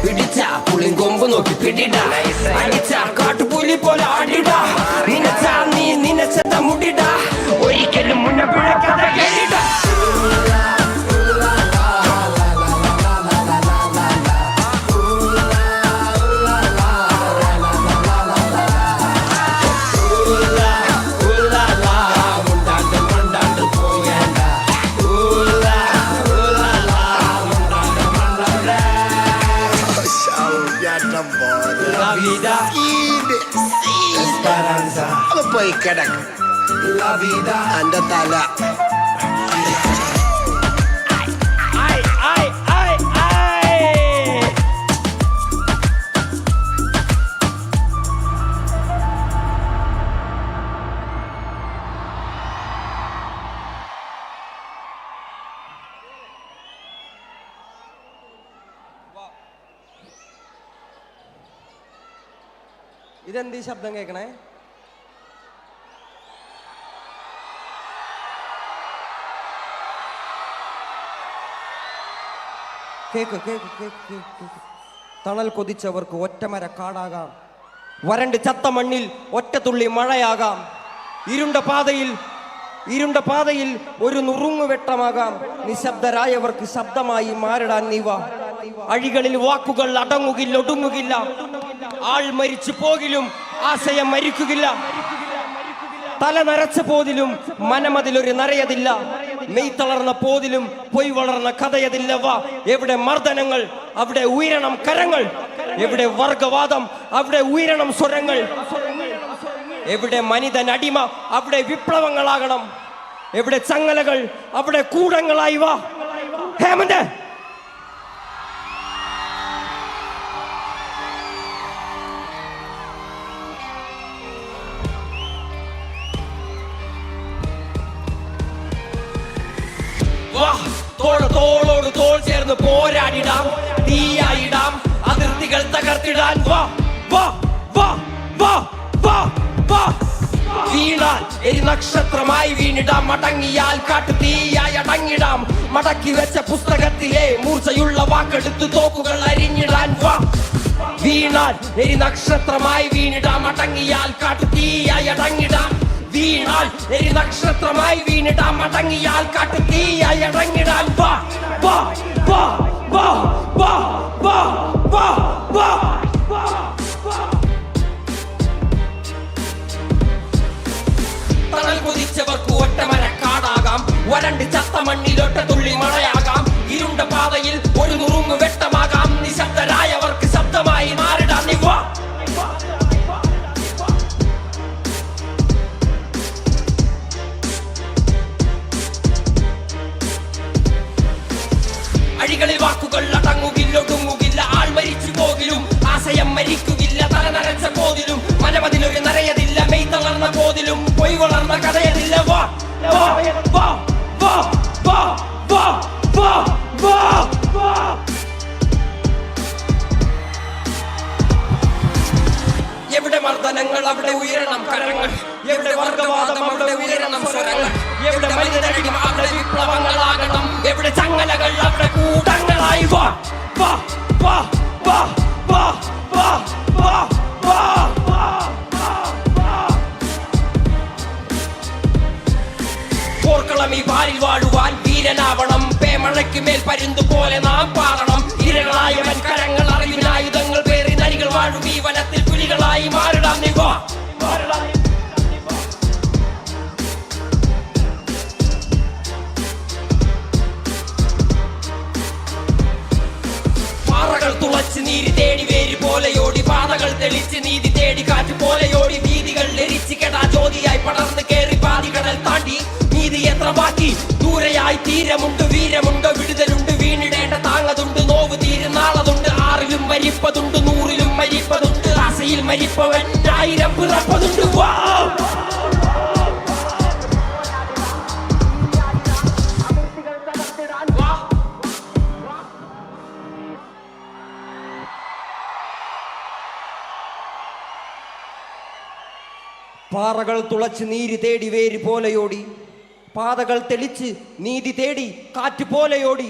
പിടിച്ച പുളിയും കൊമ്പ് നോക്കി പിടിട, അടിച്ച കാട്ടുപുലി പോലെ ആടിട. നിനച്ച മുടിട, ഒരിക്കലും മുന്നേ പിഴക്കാതെ കേട്ടിട. പോയി കിടക്ക് എന്റെ തല. ഇതെന്തീ ശബ്ദം കേൾക്കണേ? കേക്ക്. തണൽ കൊതിച്ചവർക്ക് ഒറ്റമര കാടാകാം. വരണ്ട് ചത്ത മണ്ണിൽ ഒറ്റത്തുള്ളി മഴയാകാം. ഇരുണ്ട പാതയിൽ ഒരു നുറുങ്ങുവെട്ടമാകാം. നിശബ്ദരായവർക്ക് ശബ്ദമായി മാറിടാൻ നീവ. അഴികളിൽ വാക്കുകൾ ഒടുങ്ങുകില്ല. ആൾ മരിച്ചു പോകിലും ആശയം മരിക്കുകില്ല. തല നരച്ച പോതിലും മനമതിലൊരു നരയതില്ല. മെയ് തളർന്ന പോതിലും പൊയ് വളർന്ന കഥയതില്ലവ. എവിടെ മർദ്ദനങ്ങൾ അവിടെ ഉയരണം കരങ്ങൾ. എവിടെ വർഗവാദം അവിടെ ഉയരണം സ്വരങ്ങൾ. എവിടെ മനിതൻ അടിമ അവിടെ വിപ്ലവങ്ങളാകണം. എവിടെ ചങ്ങലകൾ അവിടെ കൂടങ്ങളായി വാ. ഹേമന്ത് തോളോട് തോൾ ചേർന്ന് പോരാടിടാം, തീയായിടാം, അതിർത്തികൾ തകർത്തിടാൻ. വാ വാ വാ വാ വാ വാ. വീണാൽ എരി നക്ഷത്രമായി വീണിടാം, മടങ്ങിയാൽ കാട്ടു തീയായി അടങ്ങിടാം. മടക്കി വെച്ച പുസ്തകത്തിലെ മൂർച്ചയുള്ള വാക്കെടുത്ത് തോക്കുകൾ അരിഞ്ഞിടാൻ. വാ. വീണാൽ എരി നക്ഷത്രമായി വീണിടാം, മടങ്ങിയാൽ കാട്ടു തീയായി അടങ്ങിടാം. വീണാൽ എരി നക്ഷത്രമായി വീണിടാം, മടങ്ങിയാൽ കാട്ടു തീയായി അടങ്ങിടാൻ. വാ വാ വാ വാ വാ വാ വാ വാ. തണൽ കൊതിച്ചവർക്ക് ഒറ്റമരക്കാടാകാം, വരണ്ട് ചത്ത മണ്ണിലൊട്ട തുള്ളി മഴയാകാം. ഇരുണ്ട പാതയിൽ ഒരു നുറുങ്ങ് വെട്ടമാകാം, നിശബ്ദരായവർക്ക് ശബ്ദമായി മാറിടാം. നീ വാ. അഴികളിൽ വാക്കുകൾ അടങ്ങുകില്ല, ഒടുങ്ങുകില്ല, ആൾ മരിച്ചു പോകിലും ആശയം മരിക്കുകില്ല. തല നരച്ച പോതിലും മനമതിലൊരു നരയതില്ല, മെയ് തളർന്ന പോതിലും പൊയ് വളർന്ന കഥയതില്ല. വാ വാ വാ വാ വാ വാ വാ വാ വാ. എവിടെ മർദ്ദനങ്ങൾ അവിടെ ഉയരണം കരങ്ങൾ, എവിടെ വർഗവാദം അവിടെ ഉയരണം സ്വരങ്ങൾ, എവിടെ മനിതനടിമ അവിടെ വിപ്ലവങ്ങളാകണം, എവിടെ ചങ്ങലകൾ അവിടെ കൂടങ്ങളായി. വാ വാ വാ വാ വാ വാ വാ വാ വാ. പോർക്കളം ഈ വാരിൽ വാഴുവാൻ വീരനാവണം, പേമഴയ്ക്ക് മേൽ പരുന്തു പോലെ നാം പാറണം. ഇരകളായവൻ കരങ്ങൾ അറിവിനായുധങ്ങൾ പേറി നരികൾ വാഴും ഈ വനത്തിൽ പുലികളായി മാറിടാം. നീ വാ. പാറകൾ തുളച്ച് നീരി തേടി വേര് പോലെയോടി, പാതകൾ തെളിച്ച് നീതി തേടി കാറ്റ് പോലെയോടി. വീതികൾ എരിച്ച് കെടാ ജ്യോതിയായി പടർന്ന് കേറി പാതികടൽ താണ്ടി. നീതി എത്ര ബാക്കി ദൂരെയായി തീരമുണ്ട്, വീരമുണ്ട്, വിടുതലുണ്ട്, വീണിടേണ്ട താങ്ങതുണ്ട്, നോവ് തീരുന്നാളതുണ്ട്. ആറിലും മരിപ്പതുണ്ട്, നൂറിലും മരിപ്പതുണ്ട്, ആശയിൽ മരിപ്പവൻ 1000 പിറപ്പതുണ്ട്. വാ. പാറകൾ തുളച്ച് നീര് തേടി വേര് പോലെയോടി, പാതകൾ തെളിച്ച് നീതി തേടി കാറ്റ് പോലെയോടി.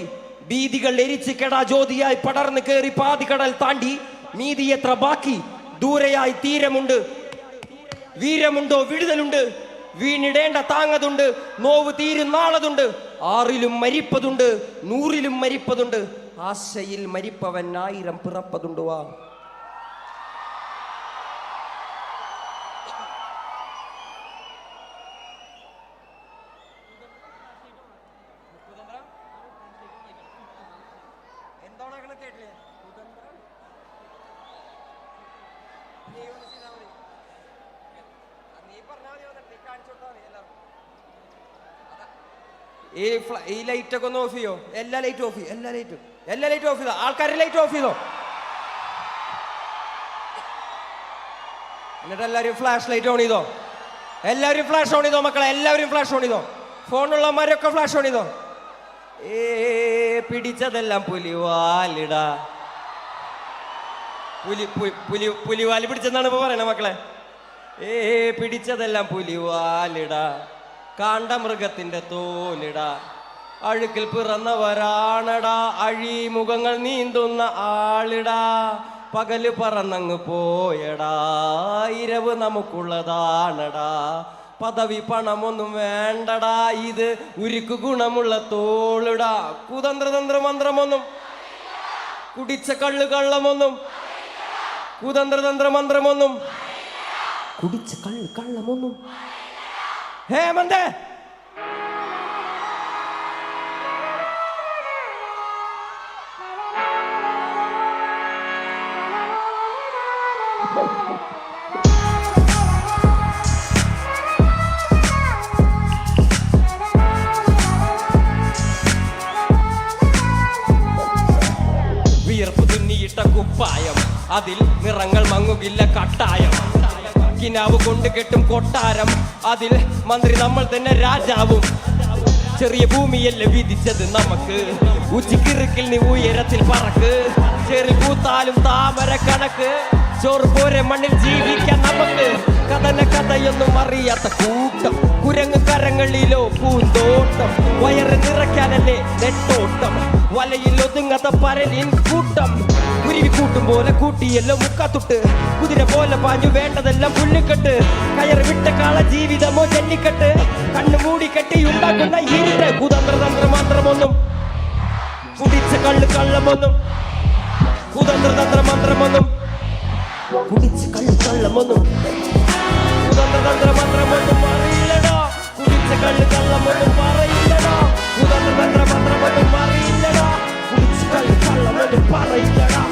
ഭീതികൾ എരിച്ച് കെടാ ജ്യോതിയായി പടർന്ന് കേറി പാതികടൽ താണ്ടി. നീതി എത്ര ബാക്കി ദൂരെയായി തീരമുണ്ട്, വീരമുണ്ടോ വിടുതലുണ്ട്, വീണിടേണ്ട താങ്ങതുണ്ട്, നോവ് തീരുന്നാളതുണ്ട്. ആറിലും മരിപ്പതുണ്ട്, നൂറിലും മരിപ്പതുണ്ട്, ആശയിൽ മരിപ്പവൻ 1000 പിറപ്പതുണ്ട്. വാ. ഈ ലൈറ്റൊക്കെ ഒന്ന് ഓഫ് ചെയ്യോ? എല്ലാ ലൈറ്റും ഓഫ് ചെയ്യോ? എല്ലാ ലൈറ്റും ഓഫ് ചെയ്തോ? ആൾക്കാരുടെ ലൈറ്റ് ഓഫ് ചെയ്തോ? എന്നിട്ട് എല്ലാവരും ഫ്ലാഷ് ലൈറ്റ് ഓൺ ചെയ്തോ? എല്ലാവരും ഫ്ലാഷ് ഓൺ ചെയ്തോ മക്കളെ? എല്ലാവരും ഫ്ലാഷ് ഓൺ ചെയ്തോ? ഫോണുള്ളമാരൊക്കെ ഫ്ലാഷ് ഓൺ ചെയ്തോ? പിടിച്ചതെല്ലാം പുലിവാലിടാ. പുലിവാല് പിടിച്ചെന്നാണ് ഇപ്പൊ പറയണേ മക്കളെ. പിടിച്ചതെല്ലാം പുലിവാലിടാ, കാണ്ടമൃഗത്തിന്റെ തോലിടാ. അഴുക്കിൽ പിറന്നവരാണടാ, അഴിമുഖങ്ങൾ നീന്തുന്ന ആളിടാ. പകല് പറന്നങ്ങ് പോയടാ, ഇരവ് നമുക്കുള്ളതാണടാ. പദവി പണമൊന്നും വേണ്ടടാ, ഇത് ഉരുക്കു ഗുണമുള്ള തോളിടാ. കുതന്ത്രതന്ത്ര മന്ത്രമൊന്നും, കുടിച്ച കള്ളു കള്ളമൊന്നും, കുതന്ത്രതന്ത്ര മന്ത്രമൊന്നും, കുടിച്ച കള്ളു കള്ളമൊന്നും. ഹേമന്തേ, വിയർപ്പ് തുന്നിയിട്ട കുപ്പായം, അതിൽ നിറങ്ങൾ മങ്ങുകില്ല കട്ടായം. കിനാവ് കൊണ്ട് കെട്ടും കൊട്ടാരം, അതിൽ മന്ത്രി നമ്മൾ തന്നെ രാജാവും. ചെറിയ ഭൂമിയല്ലേ വിധിച്ചത് നമുക്ക്. ഉച്ചിക്കിറുക്കിൽ നീ ഉയരത്തിൽ പറക്ക്. ചെറിയ പൂത്താലും താമര കണക്ക്. ചോറ് പോരെ മണ്ണിൽ ജീവിക്കാൻ നമുക്ക്. കഥന കഥയൊന്നും അറിയാത്ത കൂട്ടം. കുരങ്ങ് കരങ്ങളിലോ പൂന്തോട്ടം. വയറ് നിറയ്ക്കാനല്ലേ നെട്ടോട്ടം. വലയിൽ ഒതുങ്ങാത്ത പരലിൻ കൂട്ടം. കുരുവി കൂട്ടും പോലെ കൂട്ടിയല്ലോ മുക്കാത്തുട്ട്. കുതിര പോലെ പാഞ്ഞു വേണ്ടതെല്ലാം പുല്ലുകെട്ട്. കയറ് വിട്ട കാള ജീവിതമോ ജല്ലിക്കെട്ട്. കണ്ണു മൂടിക്കെട്ടി ഉണ്ടാക്കുന്ന ഇരുട്ട്. കുതന്ത്രതന്ത്ര മന്ത്രമൊന്നും കുടിച്ച കള്ള് കള്ളമൊന്നും. കുതന്ത്രതന്ത്ര മന്ത്രമൊന്നും കുടിച്ച് കള്ള് കള്ളമൊന്നും. കുതന്ത്രതന്ത്ര മന്ത്രമൊന്നും അറിയില്ലടോ. കുടിച്ച കള്ള് കള്ളമൊന്നും പറയില്ലടോ. കുതന്ത്രതന്ത്ര മന്ത്രമൊന്നും അറിയില്ലടോ. കുടിച്ച് കള്ള് കള്ളമൊന്നും പറയില്ലടോ.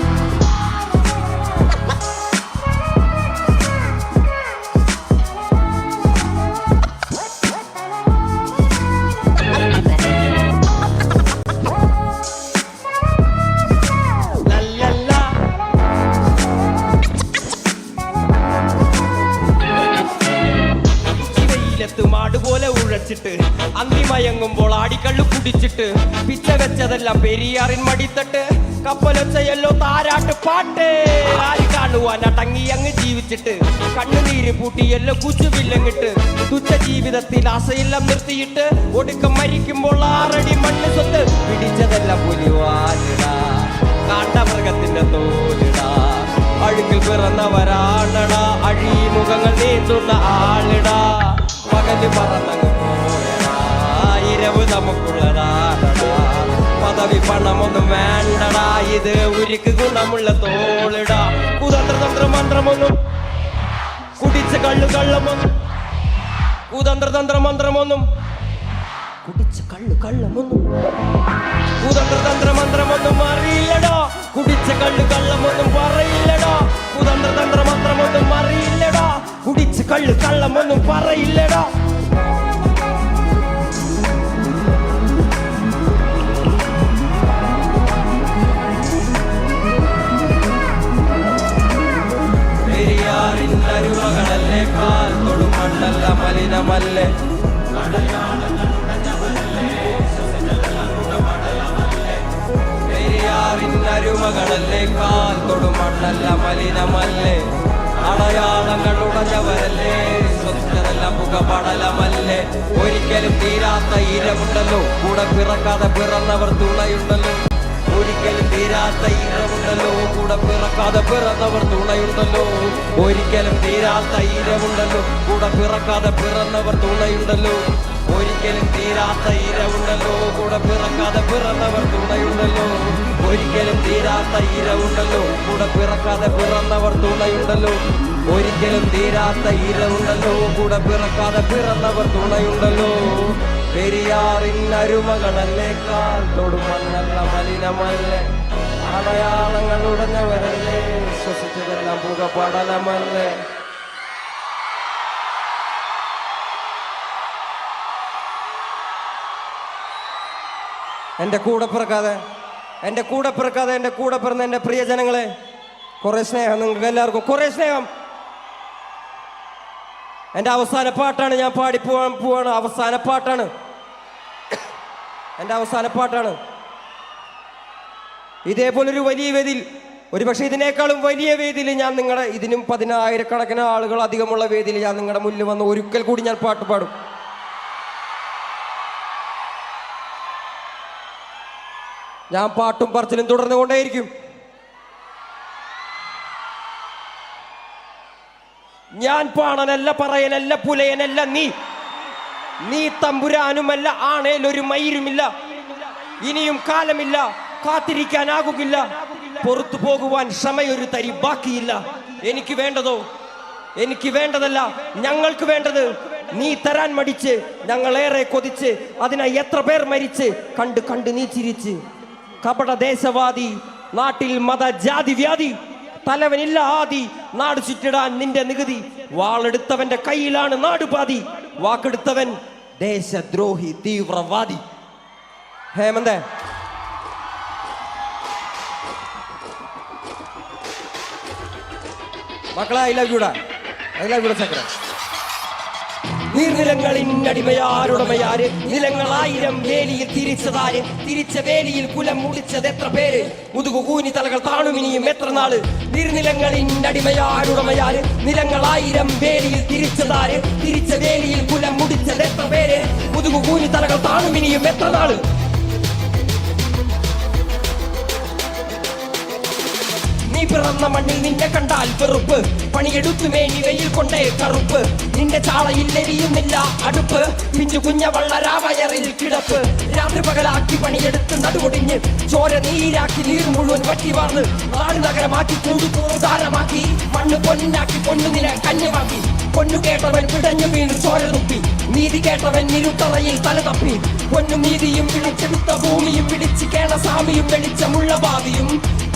മാടുപോലെ ഉഴച്ചിട്ട് അന്തിമയങ്ങുമ്പോൾ ആടിക്കള്ളു കുടിച്ചിട്ട് പിച്ച വെച്ചതെല്ലാം പെരിയാറിൻ മടിത്തട്ട്. കപ്പലൊച്ചയല്ലോ താരാട്ട് പാട്ട്. ആര് കാണുവാൻ അടങ്ങി അങ്ങ് ജീവിച്ചിട്ട് കണ്ണുനീര് പൂട്ടിയല്ലോ കുച്ചുവില്ലങ്ങിട്ട്. തുച്ഛ ജീവിതത്തിൽ ആശയെല്ലാം നിർത്തിയിട്ട് ഒടുക്കം മരിക്കുമ്പോൾ 6 അടി മണ്ണ് സ്വത്ത്. പിടിച്ചതെല്ലാം പുലിവാലിടാ. കാണ്ടമൃഗത്തിന്റെ തോലിടാ. അഴുക്കിൽ പിറന്നവരാണടാ. അഴിമുഖങ്ങൾ നീന്തുന്ന ആളിടാ. പകല് പറന്നങ്ങ് പോയടാ. ഇരവ് നമുക്കുള്ളതാണടാ. പദവി പണമൊന്നും വേണ്ടടാ. ഇത് ഉരുക്ക് ഗുണമുള്ള തോളിടാ. കുതന്ത്രതന്ത്ര മന്ത്രമൊന്നും കുടിച്ച കള്ളു കള്ളമൊന്നും. കുതന്ത്രതന്ത്ര മന്ത്രമൊന്നും കുടിച്ച കള്ളു കള്ളമൊന്നും. കുതന്ത്രതന്ത്ര മന്ത്രമൊന്നും അറിയില്ലടോ. കുടിച്ച കള്ളു കള്ളമൊന്നും പറയില്ലടോ. കുതന്ത്രതന്ത്ര മന്ത്രമൊന്നും അറിയില്ലടോ. കുടിച്ച് കള്ളു കള്ളമൊന്നും പറയില്ലടോ. പെരിയാറിൻ അരുമകളല്ലേ കാൽ തൊടും മണ്ണല്ല മലിനമല്ലേ. പെരിയാറിൻ അരുമകളല്ലേ കാൽ തൊടും മണ്ണല്ല മലിനമല്ലേ. അടയാളങ്ങൾ ഉടഞ്ഞവരല്ലേ. സ്വസ്ഥരെല്ലാം പുകപടലമല്ലേ. ഒരിക്കലും തീരാത്ത ഇരവുണ്ടല്ലോ. കൂടെ പിറക്കാതെ പിറന്നവർ തുണയുണ്ടല്ലോ. ഒരിക്കലും തീരാത്ത ഇരവുണ്ടല്ലോ. കൂടെ പിറക്കാതെ പിറന്നവർ തുണയുണ്ടല്ലോ. ഒരിക്കലും തീരാത്ത ഇരവുണ്ടല്ലോ. കൂടെ പിറക്കാതെ പിറന്നവർ തുണയുണ്ടല്ലോ. ഒരിക്കലും തീരാത്ത ഇരവുണ്ടല്ലോ. കൂടെ പിറക്കാതെ പിറന്നവർ തുണയുണ്ടല്ലോ. ഒരിക്കലും തീരാത്ത ഇരവുണ്ടല്ലോ. കൂടെ പിറക്കാതെ പിറന്നവർ തുണയുണ്ടല്ലോ. ഒരിക്കലും തീരാത്ത ഇരവുണ്ടല്ലോ. കൂടെ പിറക്കാതെ പിറന്നവർ തുണയുണ്ടല്ലോ. പെരിയാറിൻ അരുമകളല്ലേ കാൽ തൊടും മണ്ണല്ല മലിനമല്ലേ. അടയാളങ്ങൾ ഉടഞ്ഞവരല്ലേ. ശ്വസിച്ചതെല്ലാം പുകപടലമല്ലേ. എൻ്റെ കൂടെ പിറക്കാതെ എൻ്റെ കൂടെ പിറന്ന എൻ്റെ പ്രിയജനങ്ങളെ, കുറേ സ്നേഹം നിങ്ങൾക്ക് എല്ലാവർക്കും. കുറേ സ്നേഹം. എൻ്റെ അവസാന പാട്ടാണ് ഞാൻ പോവാണ്. അവസാന പാട്ടാണ് എൻ്റെ അവസാന പാട്ടാണ്. ഇതേപോലൊരു വലിയ വേദിയിൽ, ഒരുപക്ഷെ ഇതിനേക്കാളും വലിയ വേദിയിൽ ഞാൻ ഇതിനും 10,000-കണക്കിന് ആളുകൾ അധികമുള്ള വേദിയിൽ ഞാൻ നിങ്ങളുടെ മുന്നിൽ വന്ന് ഒരിക്കൽ കൂടി ഞാൻ പാട്ട് പാടും. ഞാൻ പാട്ടും പറച്ചിലും തുടർന്നുകൊണ്ടേയിരിക്കും. ഞാൻ പാണനല്ല, പറയനല്ല, പുലയനല്ല. നീ തമ്പുരാനുമല്ല, ആണേലൊരു മയിരുമില്ല. ഇനിയും കാലമില്ല, കാത്തിരിക്കാനാകുകില്ല. പുറത്തു പോകുവാൻ ക്ഷമയൊരു തരി ബാക്കിയില്ല. എനിക്ക് വേണ്ടതല്ല, ഞങ്ങൾക്ക് വേണ്ടത് നീ തരാൻ മടിച്ച്, ഞങ്ങളേറെ കൊതിച്ച്, അതിനായി എത്ര പേർ മരിച്ച്, കണ്ട് നീ ചിരിച്ച്. കപട ദേശവാദി, നാട്ടിൽ മത ജാതി വ്യാധി, തലവനില്ല ആദി, നാട് ചുറ്റിടാൻ നിന്റെ നികുതി. വാളെടുത്തവന്റെ കയ്യിലാണ് നാടുപാതി, വാക്കെടുത്തവൻ ദേശദ്രോഹി തീവ്രവാദി. ഹേമന്തേ, മക്കളെ, ഐ ലവ് യുടാ ചക്ര. നീർനിലങ്ങളിൽ അടിമയാരുടമയാര് നിലങ്ങളായിരം വേലിയിൽ തിരിച്ചതാര് തിരിച്ച വേലിയിൽ കുലം മുടിച്ചത് എത്ര പേര് മുതുകുകൂനി തലകൾ താണുമിനിയും എത്ര നാള് നീർനിലങ്ങളിൽ അടിമയാരുടമയാര് നിലങ്ങളായിരം വേലിയിൽ തിരിച്ചതാര് തിരിച്ച വേലിയിൽ കുലം മുടിച്ചത് എത്ര പേര് മുതുകുകൂനി തലകൾ താണുമിനിയും എത്ര നാള് നീ പിറന്ന മണ്ണിൽ നിന്നെ കണ്ടാൽ വെറുപ്പ് പണിയെടുത്തു മേനി വെയിൽ കൊണ്ടേ കറുപ്പ് നിന്റെ ചാളയിൽ എരിയുന്നില്ല അടുപ്പ് പിഞ്ചു കുഞ്ഞ വള്ളരാവയറിൽ കിടപ്പ് രാത്രി പകലാക്കി പണിയെടുത്ത് നടുകൊടിഞ്ഞ് ചോര നീരാക്കി നീർ മുഴുവൻ വറ്റി വാർന്ന് നാട് നഗരമാക്കി കൂടുതാരമാക്കി മണ്ണ് പൊന്നാക്കി പൊന്നു നില കന്യമാക്കി പൊന്നു കേട്ടവൻ പിടഞ്ഞു വീണ് ചോര തുപ്പി നീതി കേട്ടവൻ ഇരുട്ടറയിൽ തല തപ്പി പൊന്നും നീതിയും വിളിച്ചെടുത്ത ഭൂമിയും പിടിച്ച് കേണസ്വാമിയും വെളിച്ചമുള്ള ഭാവിയും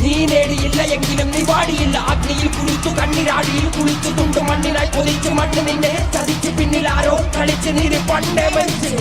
നീ നേടിയില്ല എങ്കിലും നീ പാടിയില്ല അഗ്നിയിൽ കുളിച്ചു കണ്ണിരാടിയിൽ കുളിച്ചു തുണ്ടു മണ്ണിനായി കൊതിച്ചു മണ്ണ് നിന്നെ ചതിച്ച് പിന്നിൽ ആരോ കളിച്ച് നീര് പണ്ടേ മരിച്ചു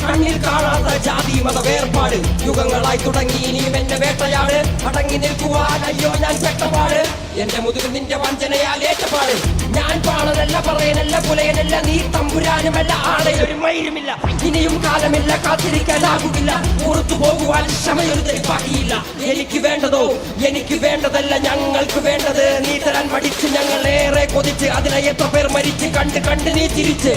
കണ്ണിൽ കാണാത്ത ജാതി മത വേർപാട് യുഗങ്ങളായി തുടങ്ങി ഇനിയും എന്റെ വേട്ടയാട് അടങ്ങി നിൽക്കുവാൻ അയ്യോ ഞാൻ പെട്ടപാട് എന്റെ മുതുകിൽ നിന്റെ വഞ്ചനയാൽ ഏറ്റപാട് ഞാൻ പാണനല്ല പറയനല്ല പുലയനല്ല നീ തമ്പുരാനുമല്ല ആടയൊരു മയിലുമില്ല ഇനിയും കാലമില്ല കാത്തിരിക്കാനാകുകില്ല പുറത്തു പോകുവാൻ ക്ഷമയൊരു തെളിപ്പാക്കിയില്ല എനിക്ക് വേണ്ടതോ എനിക്ക് വേണ്ടതല്ല ഞങ്ങൾക്ക് വേണ്ടത് നീ തരാൻ മടിച്ച് ഞങ്ങൾ ഏറെ കൊതിച്ച് അതിനെ എത്ര പേർ മരിച്ച് കണ്ട് കണ്ട് നീ ചിരിച്ച്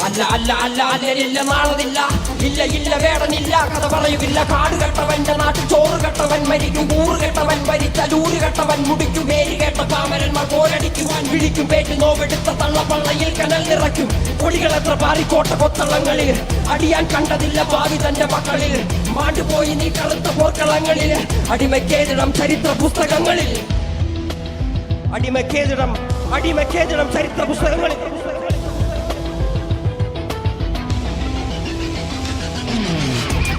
അല്ല അല്ല അല്ല അല്ലരില്ല നാളതില്ല ഇല്ല ഇല്ല വേടനില്ല കഥ പറയുകില്ല കാട് കെട്ടവന്റെ നാട്ടിൽ ചോറ് കെട്ടവൻ മരിക്കും കൂറ് കെട്ടവൻ ഭരിച്ചലൂറ് കെട്ടവൻ മുടിക്കും പേര് കേട്ട പാമരന്മാർ പോരടിക്കുവാൻ വിളിക്കും പേറ്റ് നോവെടുത്ത തള്ളപ്പള്ളയിൽ കനൽ നിറയ്ക്കും കൊടികൾ എത്ര പാറിക്കോട്ട കൊത്തളങ്ങളിൽ അടിയാൻ കണ്ടതില്ല ഭാവി തന്റെ മക്കളിൽ മാണ്ടുപോയി നീ കറുത്ത പോർക്കളങ്ങളിൽ അടിമക്കേതിടം ചരിത്ര പുസ്തകങ്ങളിൽ അടിമക്കേതിടം ചരിത്ര പുസ്തകങ്ങളിൽ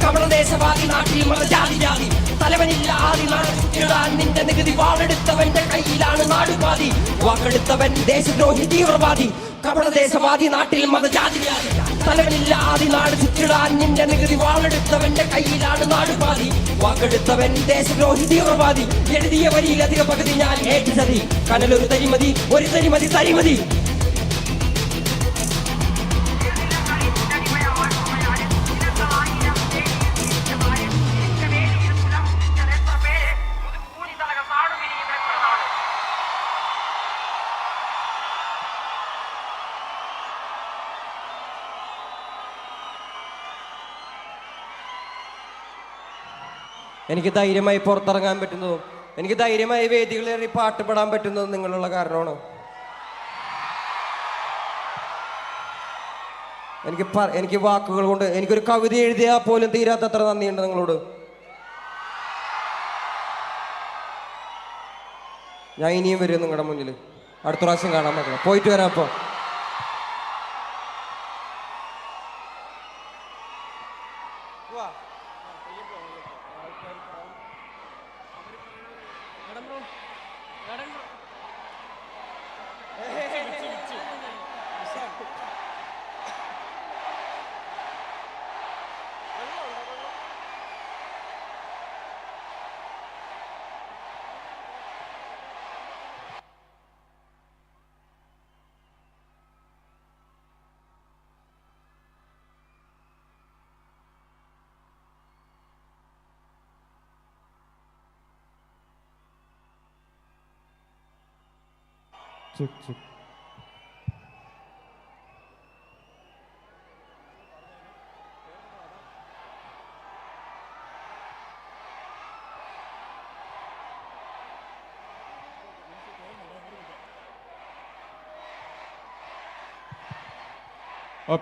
കവളദേശവാദി നാട്ടിൽ മതജാതി ജാതി തലവനില്ല ആദി നാടിടാൻ നിന്റെ നികുതി വാളെടുത്തവന്റെ കയ്യിലാണ് നാടുപാതി വാക്കെടുത്തവൻ ദേശദ്രോഹി തീവ്രവാദി കവളദേശവാദി നാട്ടിൽ മതജാതി ജാതി തലവനില്ല ആദി നാട് ചുറ്റിടാൻ നിന്റെ നികുതി വാളെടുത്തവന്റെ കയ്യിലാണ് നാടുപാതി വാക്കെടുത്തവൻ ദേശദ്രോഹി തീവ്രവാദി എഴുതിയ വരിയിൽ അധിക പകുതി ഞാൻ ഏറ്റു കനലൊരു തരിമതി ഒരു തരിമതി എനിക്ക് ധൈര്യമായി പുറത്തിറങ്ങാൻ പറ്റുന്നതും എനിക്ക് ധൈര്യമായി വേദികളേറി പാട്ട് പാടാൻ പറ്റുന്നതും നിങ്ങളുള്ള കാരണമാണ്. എനിക്ക് വാക്കുകൾ കൊണ്ട് എനിക്കൊരു കവിത എഴുതിയാൽ പോലും തീരാത്തത്ര നന്ദിയുണ്ട് നിങ്ങളോട്. ഞാൻ ഇനിയും വരും നിങ്ങളുടെ മുന്നിൽ. അടുത്ത പ്രാവശ്യം കാണാൻ മക്കളെ. പോയിട്ട് വരാം. അപ്പോൾ Çık.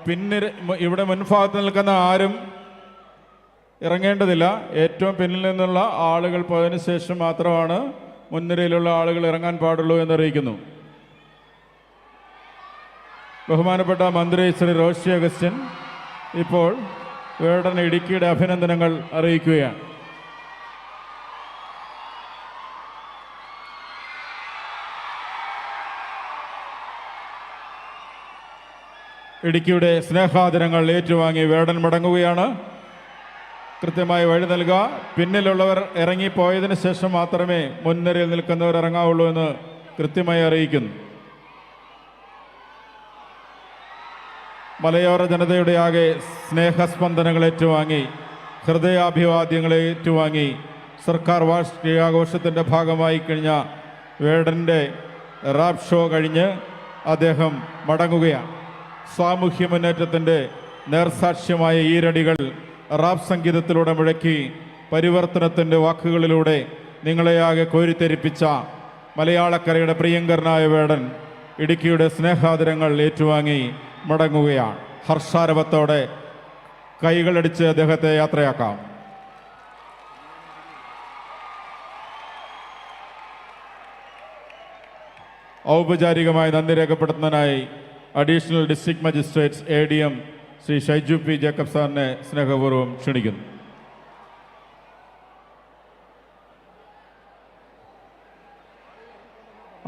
പിന്നെ ഇവിടെ മുൻഭാഗത്ത് നിൽക്കുന്ന ആരും ഇറങ്ങേണ്ടതില്ല. ഏറ്റവും പിന്നിൽ നിന്നുള്ള ആളുകൾ പോയതിനു ശേഷം മാത്രമാണ് മുൻനിരയിലുള്ള ആളുകൾ ഇറങ്ങാൻ പാടുള്ളൂ എന്നറിയിക്കുന്നു. ബഹുമാനപ്പെട്ട മന്ത്രി ശ്രീ റോഷി അഗസ്റ്റിൻ ഇപ്പോൾ വേടൻ ഇടുക്കിയുടെ അഭിനന്ദനങ്ങൾ അറിയിക്കുകയാണ്. ഇടുക്കിയുടെ സ്നേഹാദരങ്ങൾ ഏറ്റുവാങ്ങി വേടൻ മടങ്ങുകയാണ്. കൃത്യമായി വഴി നൽകുക. പിന്നിലുള്ളവർ ഇറങ്ങിപ്പോയതിനു ശേഷം മാത്രമേ മുൻനിരയിൽ നിൽക്കുന്നവർ ഇറങ്ങാവുള്ളൂ എന്ന് കൃത്യമായി അറിയിക്കുന്നു. മലയോര ജനതയുടെ ആകെ സ്നേഹസ്പന്ദനങ്ങൾ ഏറ്റുവാങ്ങി, ഹൃദയാഭിവാദ്യങ്ങളെ ഏറ്റുവാങ്ങി സർക്കാർ വാർഷികാഘോഷത്തിൻ്റെ ഭാഗമായി കഴിഞ്ഞ വേടൻ്റെ റാപ്പ് ഷോ കഴിഞ്ഞ് അദ്ദേഹം മടങ്ങുകയാണ്. സാമൂഹ്യ മുന്നേറ്റത്തിൻ്റെ നേർസാക്ഷ്യമായ ഈരടികൾ റാപ്പ് സംഗീതത്തിലൂടെ മുഴക്കി പരിവർത്തനത്തിൻ്റെ വാക്കുകളിലൂടെ നിങ്ങളെയാകെ കോരിത്തെരിപ്പിച്ച മലയാളക്കരയുടെ പ്രിയങ്കരനായ വേടൻ ഇടുക്കിയുടെ സ്നേഹാദരങ്ങൾ ഏറ്റുവാങ്ങി മടങ്ങുകയാണ്. ഹർഷാരവത്തോടെ കൈകളടിച്ച് അദ്ദേഹത്തെ യാത്രയാക്കാം. ഔപചാരികമായി നന്ദി രേഖപ്പെടുത്തുന്നതിനായി additional district magistrates ADM Shri Shaiju P Jacob സാറിനെ സ്നേഹപൂർവ്വം ക്ഷണിക്കുന്നു.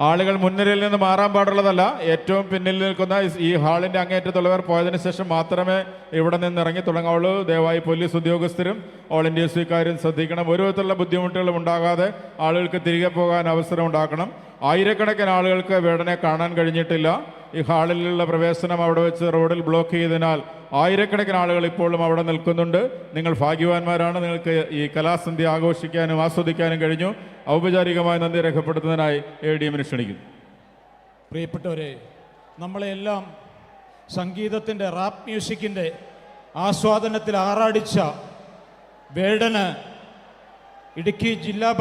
ആളുകൾ മുൻനിരയിൽ നിന്ന് മാറാൻ പാടുള്ളതല്ല. ഏറ്റവും പിന്നിൽ നിൽക്കുന്ന ഈ ഹാളിൻ്റെ അങ്ങേറ്റത്തുള്ളവർ പോയതിനു ശേഷം മാത്രമേ ഇവിടെ നിന്ന് ഇറങ്ങി തുടങ്ങാവുള്ളൂ. ദയവായി പോലീസ് ഉദ്യോഗസ്ഥരും ഓൾ ഇന്ത്യ സ്വീകാര്യം ശ്രദ്ധിക്കണം. ഒരു വിധത്തിലുള്ള ബുദ്ധിമുട്ടുകളും ഉണ്ടാകാതെ ആളുകൾക്ക് തിരികെ പോകാൻ അവസരം ഉണ്ടാക്കണം. ആയിരക്കണക്കിന് ആളുകൾക്ക് വേടനെ കാണാൻ കഴിഞ്ഞിട്ടില്ല. ഈ ഹാളിലുള്ള പ്രവേശനം അവിടെ വെച്ച് റോഡിൽ ബ്ലോക്ക് ചെയ്തതിനാൽ ആയിരക്കണക്കിന് ആളുകൾ ഇപ്പോഴും അവിടെ നിൽക്കുന്നുണ്ട്. നിങ്ങൾ ഭാഗ്യവാന്മാരാണ്. നിങ്ങൾക്ക് ഈ കലാസന്ധ്യ ആഘോഷിക്കാനും ആസ്വദിക്കാനും കഴിഞ്ഞു. ഔപചാരികമായി നന്ദി രേഖപ്പെടുത്തുന്നതിനായി ADMനെ ക്ഷണിക്കുന്നു. പ്രിയപ്പെട്ടവരെ, നമ്മളെല്ലാം സംഗീതത്തിൻ്റെ റാപ്പ് മ്യൂസിക്കിൻ്റെ ആസ്വാദനത്തിൽ ആറാടിച്ച വേടന് ഇടുക്കി ജില്ലാ